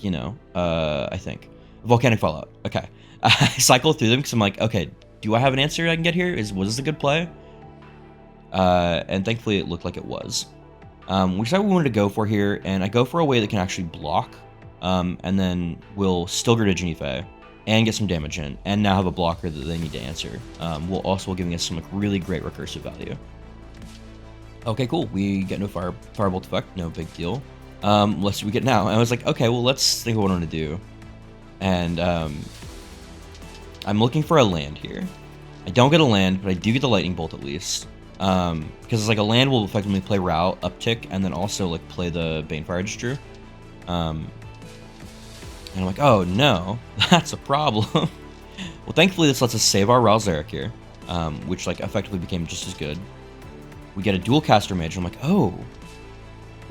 I think. Volcanic Fallout. Okay. I cycle through them because I'm like, okay, do I have an answer I can get here? Was this a good play? And thankfully it looked like it was. We decided we wanted to go for here, and I go for a way that can actually block, and then we'll still get a Genie and get some damage in, and now have a blocker that they need to answer. Will also giving us some like really great recursive value. Okay, cool. We get no firebolt effect, no big deal. Let's see what we get now. And I was like, okay, well, let's think of what I want to do. And I'm looking for a land here. I don't get a land, but I do get the lightning bolt at least. Because it's like a land will effectively play Rao, uptick, and then also like play the Banefire I just drew. And I'm like, oh no, that's a problem. Well, thankfully this lets us save our Ralzeric here, which like effectively became just as good. We get a dual caster mage. I'm like, oh,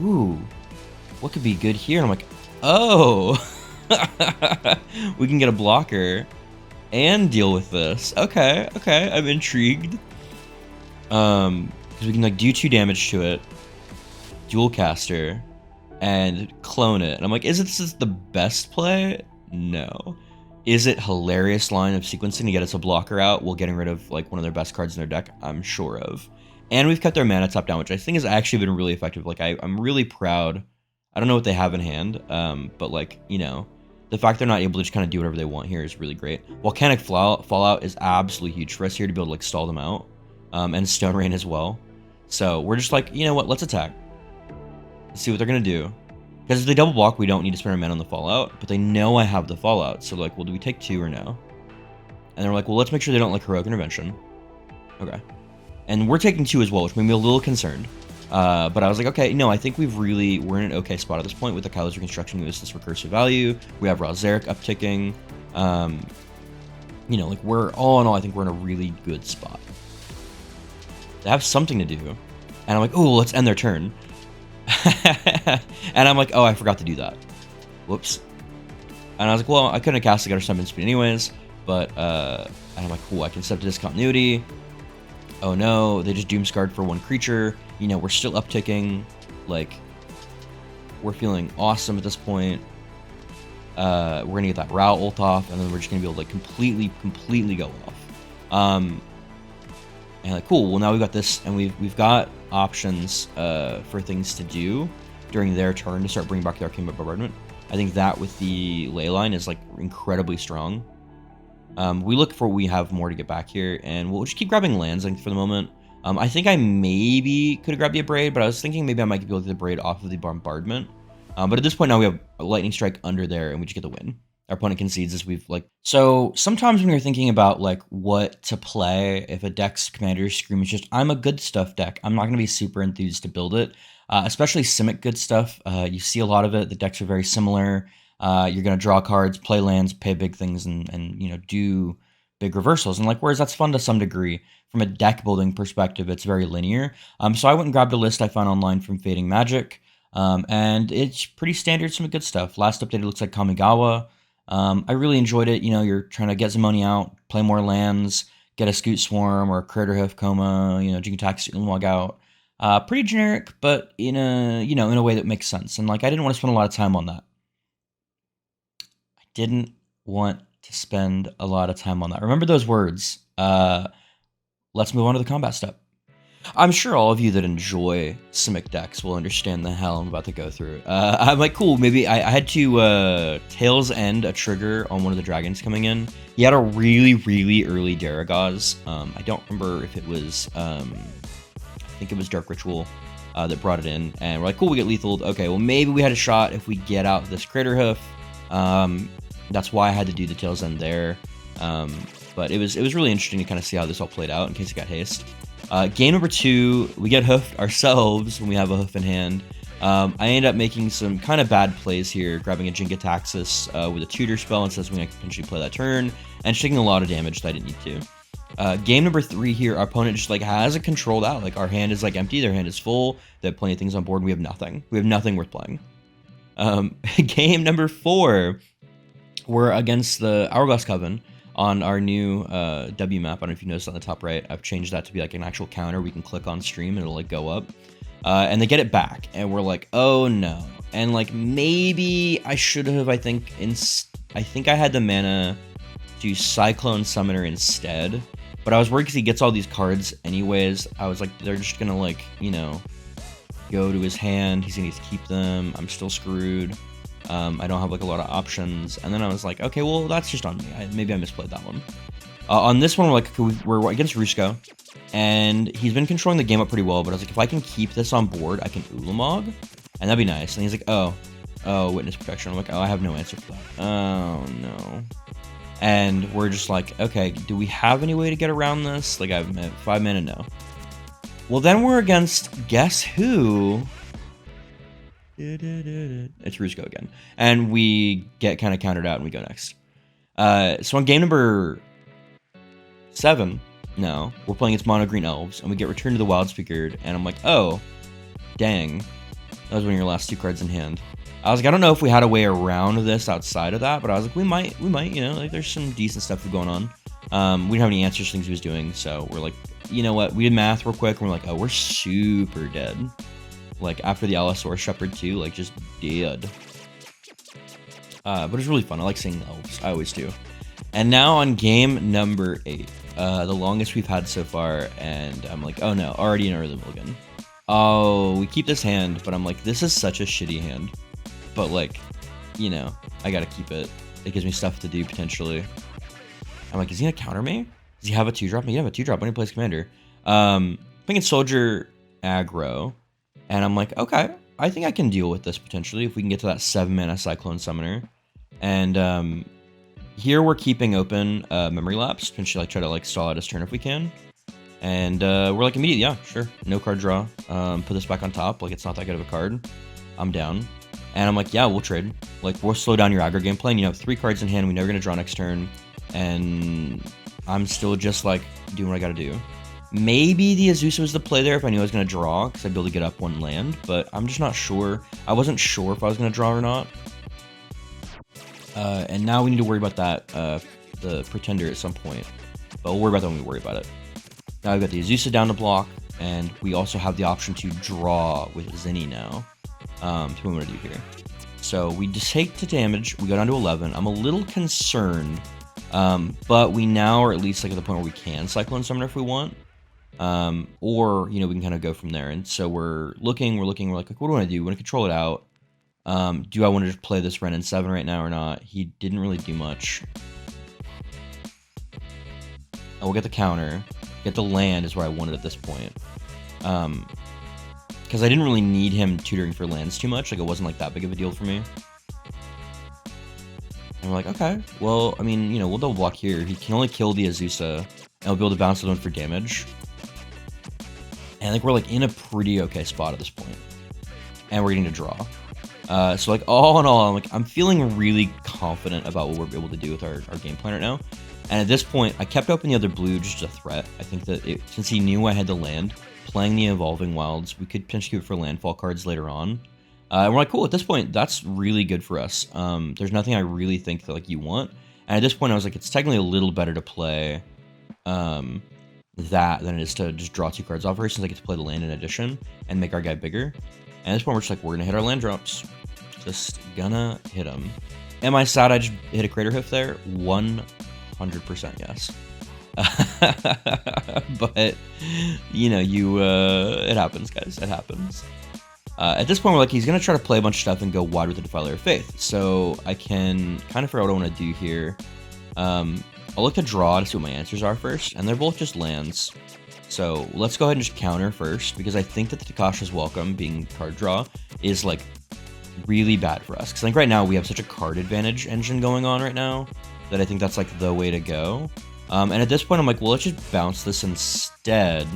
ooh, what could be good here? And I'm like, oh. We can get a blocker and deal with this. Okay, I'm intrigued. Because we can like do 2 damage to it, dual caster, and clone it. And I'm like, is this the best play? No. Is it hilarious line of sequencing to get us a blocker out while getting rid of like one of their best cards in their deck? I'm sure of. And we've kept their mana top down, which I think has actually been really effective. Like I'm really proud. I don't know what they have in hand, but like, the fact they're not able to just kind of do whatever they want here is really great. Volcanic Fallout is absolutely huge for us here to be able to like stall them out. And Stone Rain as well. So we're just like, you know what, let's attack. Let's see what they're gonna do. Because if they double block, we don't need to spend our mana on the Fallout, but they know I have the Fallout. So like, well, do we take 2 or no? And they're like, well, let's make sure they don't like Heroic Intervention. Okay. And we're taking 2 as well, which made me a little concerned. But I was like, okay, no, I think we're in an okay spot at this point with the Kylo's Reconstruction. Gives us this recursive value. We have Ralzeric upticking. Like we're all in all, I think we're in a really good spot. They have something to do, and I'm like, oh, let's end their turn. And I'm like, oh, I forgot to do that. Whoops. And I was like, well, I couldn't have cast to get our summon speed anyways, but, and I'm like, cool, I can set the discontinuity. Oh no, they just doomscarred for one creature. You know, we're still upticking. Like, we're feeling awesome at this point. We're gonna get that Rao ult off, and then we're just gonna be able to like completely go off. And like, cool. Well, now we've got this, and we've got options for things to do during their turn to start bringing back the Arcane Bombardment. I think that with the ley line is like incredibly strong. We look for we have more to get back here, and we'll just keep grabbing lands I think, for the moment. I think I maybe could have grabbed the Abrade, but I was thinking maybe I might be able to get the Abrade off of the Bombardment. But at this point now we have a Lightning Strike under there, and we just get the win. Our opponent concedes as we've like... So sometimes when you're thinking about like what to play, if a deck's commander scream is just, I'm a good stuff deck, I'm not going to be super enthused to build it. Especially Simic good stuff. You see a lot of it. The decks are very similar. You're going to draw cards, play lands, pay big things, and you know, do big reversals. And like, whereas that's fun to some degree, from a deck building perspective, it's very linear. So I went and grabbed a list I found online from Fading Magic. And it's pretty standard, some good stuff. Last update, it looks like Kamigawa. I really enjoyed it. You know, you're trying to get Zimone out, play more lands, get a Scoot Swarm or a Craterhoof Coma, you know, Jigatax Ulamog out. Pretty generic, but in a way that makes sense. And like, I didn't want to spend a lot of time on that. I didn't want to spend a lot of time on that. Remember those words. Let's move on to the combat step. I'm sure all of you that enjoy Simic decks will understand the hell I'm about to go through. I'm like, cool, maybe I had to Tails End a trigger on one of the dragons coming in. He had a really early Daragaz. I don't remember if it was, I think it was Dark Ritual that brought it in. And we're like, cool, we get lethal. Okay, well, maybe we had a shot if we get out this Craterhoof. That's why I had to do the Tails End there. But it was really interesting to kind of see how this all played out in case it got haste. Game number 2, we get hoofed ourselves when we have a hoof in hand. I ended up making some kind of bad plays here, grabbing a Jingataxis with a tutor spell and says we can potentially play that turn, and just taking a lot of damage that I didn't need to. Game number 3 here, our opponent just like has it controlled out. Like, our hand is like empty, their hand is full, they have plenty of things on board, and we have nothing. We have nothing worth playing. Game number 4, we're against the Hourglass Coven. On our new W map, I don't know if you noticed on the top right, I've changed that to be like an actual counter we can click on stream and it'll like go up. And they get it back, and we're like, oh no. And like, maybe I should have, I think I had the mana to Cyclone Summoner instead. But I was worried because he gets all these cards anyways. I was like, they're just gonna like, you know, go to his hand, he's gonna need to keep them, I'm still screwed. I don't have like a lot of options, and then I was like, okay, well, that's just on me. Maybe I misplayed that one. On this one, we're against Rusko, and he's been controlling the game up pretty well, but I was like, if I can keep this on board, I can Ulamog, and that'd be nice. And he's like, oh, Witness Protection. I'm like, oh, I have no answer for that. Oh, no. And we're just like, okay, do we have any way to get around this? Like, I have 5 mana, no. Well, then we're against, guess who? It's Rusko again. And we get kind of countered out and we go next. So on game number 7, no, we're playing against Mono Green Elves, and we get Return to the Wildspeaker, and I'm like, oh, dang. That was one of your last 2 cards in hand. I was like, I don't know if we had a way around this outside of that, but I was like, we might, you know, like there's some decent stuff going on. We didn't have any answers to things he was doing, so we're like, you know what, we did math real quick, and we're like, oh, we're super dead. Like, after the Allosaurus Shepherd too, like, just dead. But it's really fun. I like seeing the elves. I always do. And now on game number 8. The longest we've had so far, and I'm like, oh no, already an early mulligan. Oh, we keep this hand, but I'm like, this is such a shitty hand. But like, you know, I gotta keep it. It gives me stuff to do, potentially. I'm like, is he gonna counter me? Does he have a 2-drop? He have a 2-drop when he plays Commander. Thinking Soldier aggro. And I'm like, okay, I think I can deal with this potentially if we can get to that 7-mana Cyclone Summoner. And here we're keeping open Memory Lapse, potentially like try to like stall out his turn if we can. And we're like, immediate, yeah, sure, no card draw. Put this back on top, like it's not that good of a card. I'm down. And I'm like, yeah, we'll trade. Like, we'll slow down your aggro gameplay, and you have 3 cards in hand, we're never gonna draw next turn. And I'm still just like doing what I gotta do. Maybe the Azusa was the play there if I knew I was going to draw, because I'd be able to get up 1 land, but I'm just not sure. I wasn't sure if I was going to draw or not. And now we need to worry about that, the Pretender at some point. But we'll worry about that when we worry about it. Now we've got the Azusa down to block, and we also have the option to draw with Zinni now. To what we want to do here. So we just take the damage, we go down to 11. I'm a little concerned, but we now are at least like at the point where we can Cyclone Summon if we want. Or, you know, we can kind of go from there. And so we're looking, we're like, what do I want to do? We want to control it out. Do I want to just play this Ren in 7 right now or not? He didn't really do much. And we'll get the counter. Get the land is where I wanted at this point. Because I didn't really need him tutoring for lands too much. Like, it wasn't like that big of a deal for me. And we're like, okay, well, I mean, you know, we'll double block here. He can only kill the Azusa, and we'll be able to bounce it on for damage. And I think we're like in a pretty okay spot at this point. And we're getting to draw. So like all in all, I'm feeling really confident about what we're able to do with our game plan right now. And at this point, I kept open the other blue just a threat. I think that since he knew I had the land, playing the Evolving Wilds, we could potentially go for landfall cards later on. And we're like, cool, at this point, that's really good for us. There's nothing I really think that like you want. And at this point, I was like, it's technically a little better to play that than it is to just draw 2 cards off her, since I get to play the land in addition and make our guy bigger. And at this point, we're just like, we're going to hit our land drops. Just gonna hit them. Am I sad I just hit a Crater Hoof there? 100% yes. But, you know, it happens, guys. It happens. At this point, we're like, he's going to try to play a bunch of stuff and go wide with the Defiler of Faith. So I can kind of figure out what I want to do here. I'll look to draw to see what my answers are first, and they're both just lands. So let's go ahead and just counter first, because I think that the Takasha's Welcome, being card draw, is like really bad for us. Because I think right now we have such a card advantage engine going on right now that I think that's like the way to go. And at this point, I'm like, well, let's just bounce this instead,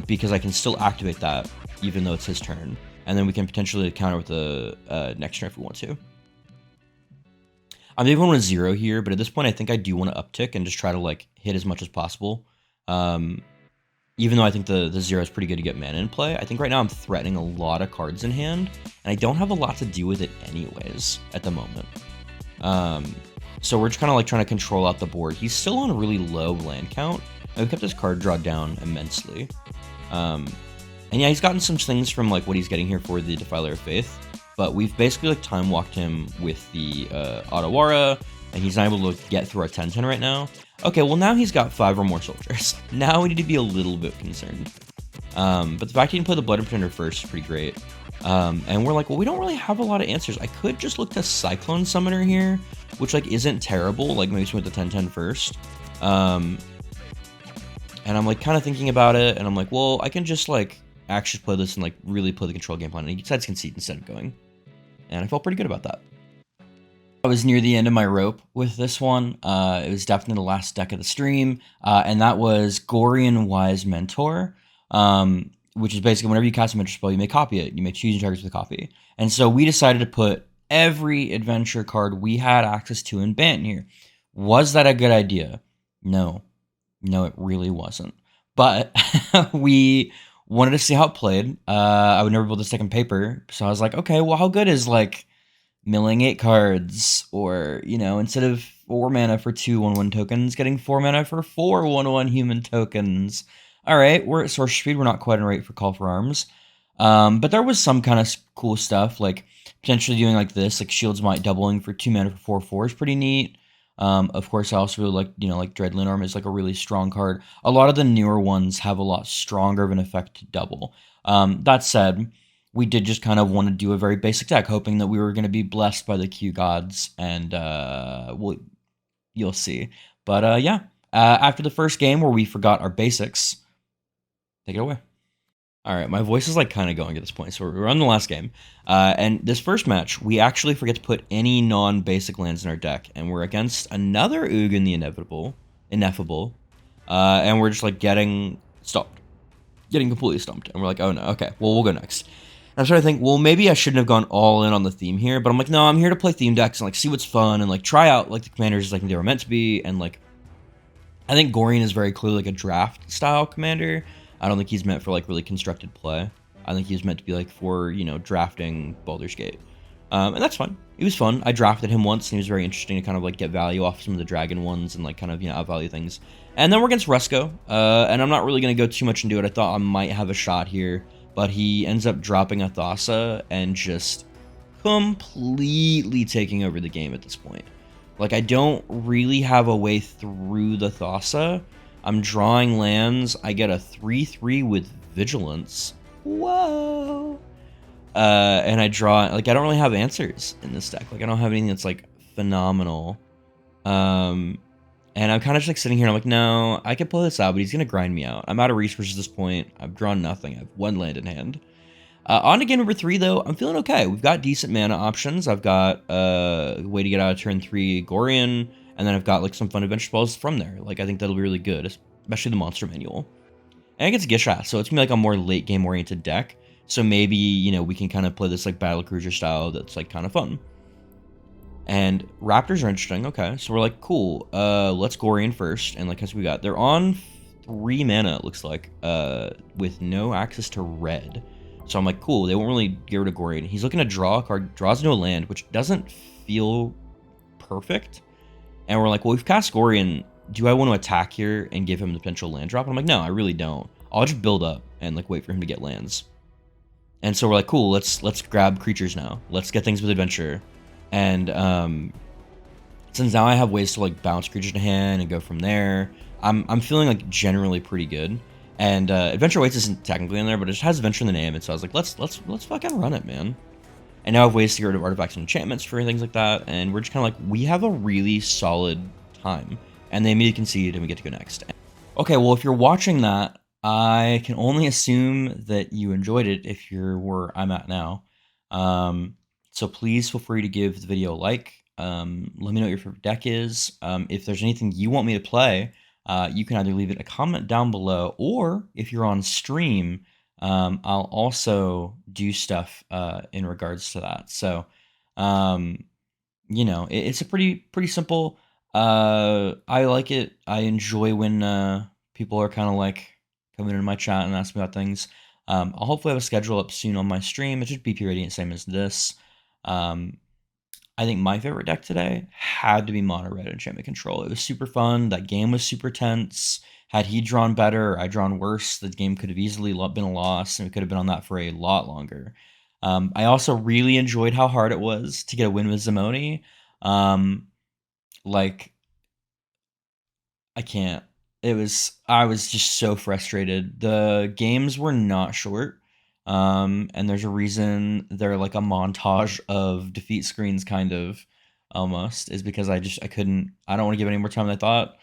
because I can still activate that even though it's his turn. And then we can potentially counter with the next turn if we want to. I'm even on 0 here, but at this point, I think I do want to uptick and just try to like hit as much as possible. Even though I think the 0 is pretty good to get mana in play, I think right now I'm threatening a lot of cards in hand, and I don't have a lot to do with it anyways at the moment. So we're just kind of like trying to control out the board. He's still on a really low land count, and we've kept his card draw down immensely. And yeah, he's gotten some things from like what he's getting here for the Defiler of Faith, but we've basically like time walked him with the Otawara, and he's not able to get through our 10-10 right now. Okay, well now he's got 5 or more soldiers. Now we need to be a little bit concerned. But the fact he didn't play the Blood Pretender first is pretty great. And we're like, well, we don't really have a lot of answers. I could just look to Cyclone Summoner here, which like isn't terrible. Like maybe with the 10-10 first. And I'm like kind of thinking about it, and I'm like, well, I can just like actually play this and like really play the control game plan. And he decides to concede instead of going. And I felt pretty good about that. I was near the end of my rope with this one. It was definitely the last deck of the stream, and that was Gorion Wise Mentor, which is basically whenever you cast a mentor spell, you may copy it. You may choose your targets with a copy. And so we decided to put every adventure card we had access to in Bant here. Was that a good idea? No. No, it really wasn't. But we wanted to see how it played. I would never build this deck in paper, so I was like, okay, well, how good is like milling 8 cards, or, you know, instead of 4 mana for 2 1/1 tokens, getting 4 mana for 4 1/1 human tokens. All right, we're at Sorcery Speed. We're not quite in rate for Call for Arms. But there was some kind of cool stuff, like potentially doing like this, like Shield's Might doubling for 2 mana for 4/4 is pretty neat. Of course, I also really like, you know, like Dreadlin Arm is like a really strong card. A lot of the newer ones have a lot stronger of an effect to double. That said, we did just kind of want to do a very basic deck, hoping that we were going to be blessed by the Q gods, and you'll see. But yeah, after the first game where we forgot our basics, take it away. All right, my voice is like kind of going at this point, so we're on the last game. And this first match, we actually forget to put any non-basic lands in our deck, and we're against another Ugin the Ineffable, and we're just like getting stomped. Getting completely stumped, and we're like, oh no, okay, well, we'll go next. And I'm starting to think, well, maybe I shouldn't have gone all in on the theme here, but I'm like, no, I'm here to play theme decks and like see what's fun and like try out like the commanders like they were meant to be. And like, I think Gorion is very clearly like a draft style commander. I don't think he's meant for like really constructed play. I think he's meant to be like for, you know, drafting Baldur's Gate. And that's fine. It was fun. I drafted him once, and he was very interesting to kind of like get value off some of the dragon ones and like kind of outvalue things. And then we're against Rusko, and I'm not really gonna go too much into it. I thought I might have a shot here, but he ends up dropping a Thassa and just completely taking over the game at this point. Like, I don't really have a way through the Thassa. I'm drawing lands. I get a 3/3 with Vigilance. Whoa. And I draw, like, I don't really have answers in this deck. Like, I don't have anything that's, like, phenomenal. And I'm kind of just, like, sitting here and I'm like, no, I could pull this out, but he's going to grind me out. I'm out of resources at this point. I've drawn nothing. I have one land in hand. On to game number 3, though, I'm feeling okay. We've got decent mana options. I've got a way to get out of turn 3 Gorion, and then I've got, like, some fun adventure spells from there. Like, I think that'll be really good, especially the monster manual. And it gets Gisha, so it's gonna be, like, a more late game oriented deck. So maybe, you know, we can kind of play this, like, battle cruiser style that's, like, kind of fun. And Raptors are interesting. Okay, so we're like, cool. Let's Gorion first, and like, as we got, they're on 3 mana, it looks like, with no access to red. So I'm like, cool. They won't really get rid of Gorion. He's looking to draw a card, draws into a land, which doesn't feel perfect. And we're like, well, we've cast Gorion. Do I want to attack here and give him the potential land drop? And I'm like, no, I really don't. I'll just build up and like wait for him to get lands. And so we're like, cool. Let's grab creatures now. Let's get things with adventure. And since now I have ways to like bounce creatures to hand and go from there, I'm feeling like generally pretty good. And Adventure Waits isn't technically in there, but it just has adventure in the name, and so I was like, let's fucking run it, man. And now I have ways to get rid of artifacts and enchantments for things like that, and we're just kind of like, we have a really solid time. And they immediately concede, and we get to go next. Okay, well, if you're watching that, I can only assume that you enjoyed it if you're where I'm at now. So please feel free to give the video a like. Let me know what your favorite deck is. If there's anything you want me to play, you can either leave it a comment down below, or if you're on stream, I'll also do stuff in regards to that. So, you know, it's a pretty simple. I like it. I enjoy when people are kind of like coming into my chat and asking about things. I'll hopefully have a schedule up soon on my stream. It's just BPRadiant, same as this. I think my favorite deck today had to be Mono Red Enchantment Control. It was super fun. That game was super tense. Had he drawn better or I drawn worse, the game could have easily been a loss, and we could have been on that for a lot longer. I also really enjoyed how hard it was to get a win with Zimone. Like, I can't. I was just so frustrated. The games were not short. And there's a reason they're like a montage of defeat screens, kind of, almost, is because I couldn't, I don't want to give any more time than I thought.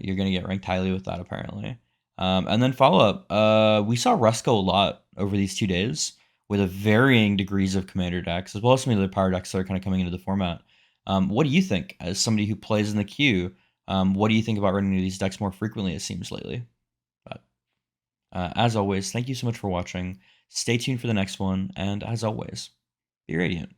You're going to get ranked highly with that, apparently. And then follow up, we saw Rusko a lot over these 2 days with a varying degrees of commander decks, as well as some of the other power decks that are kind of coming into the format. What do you think, as somebody who plays in the queue? What do you think about running these decks more frequently, it seems, lately? But as always, thank you so much for watching. Stay tuned for the next one, and as always, be radiant.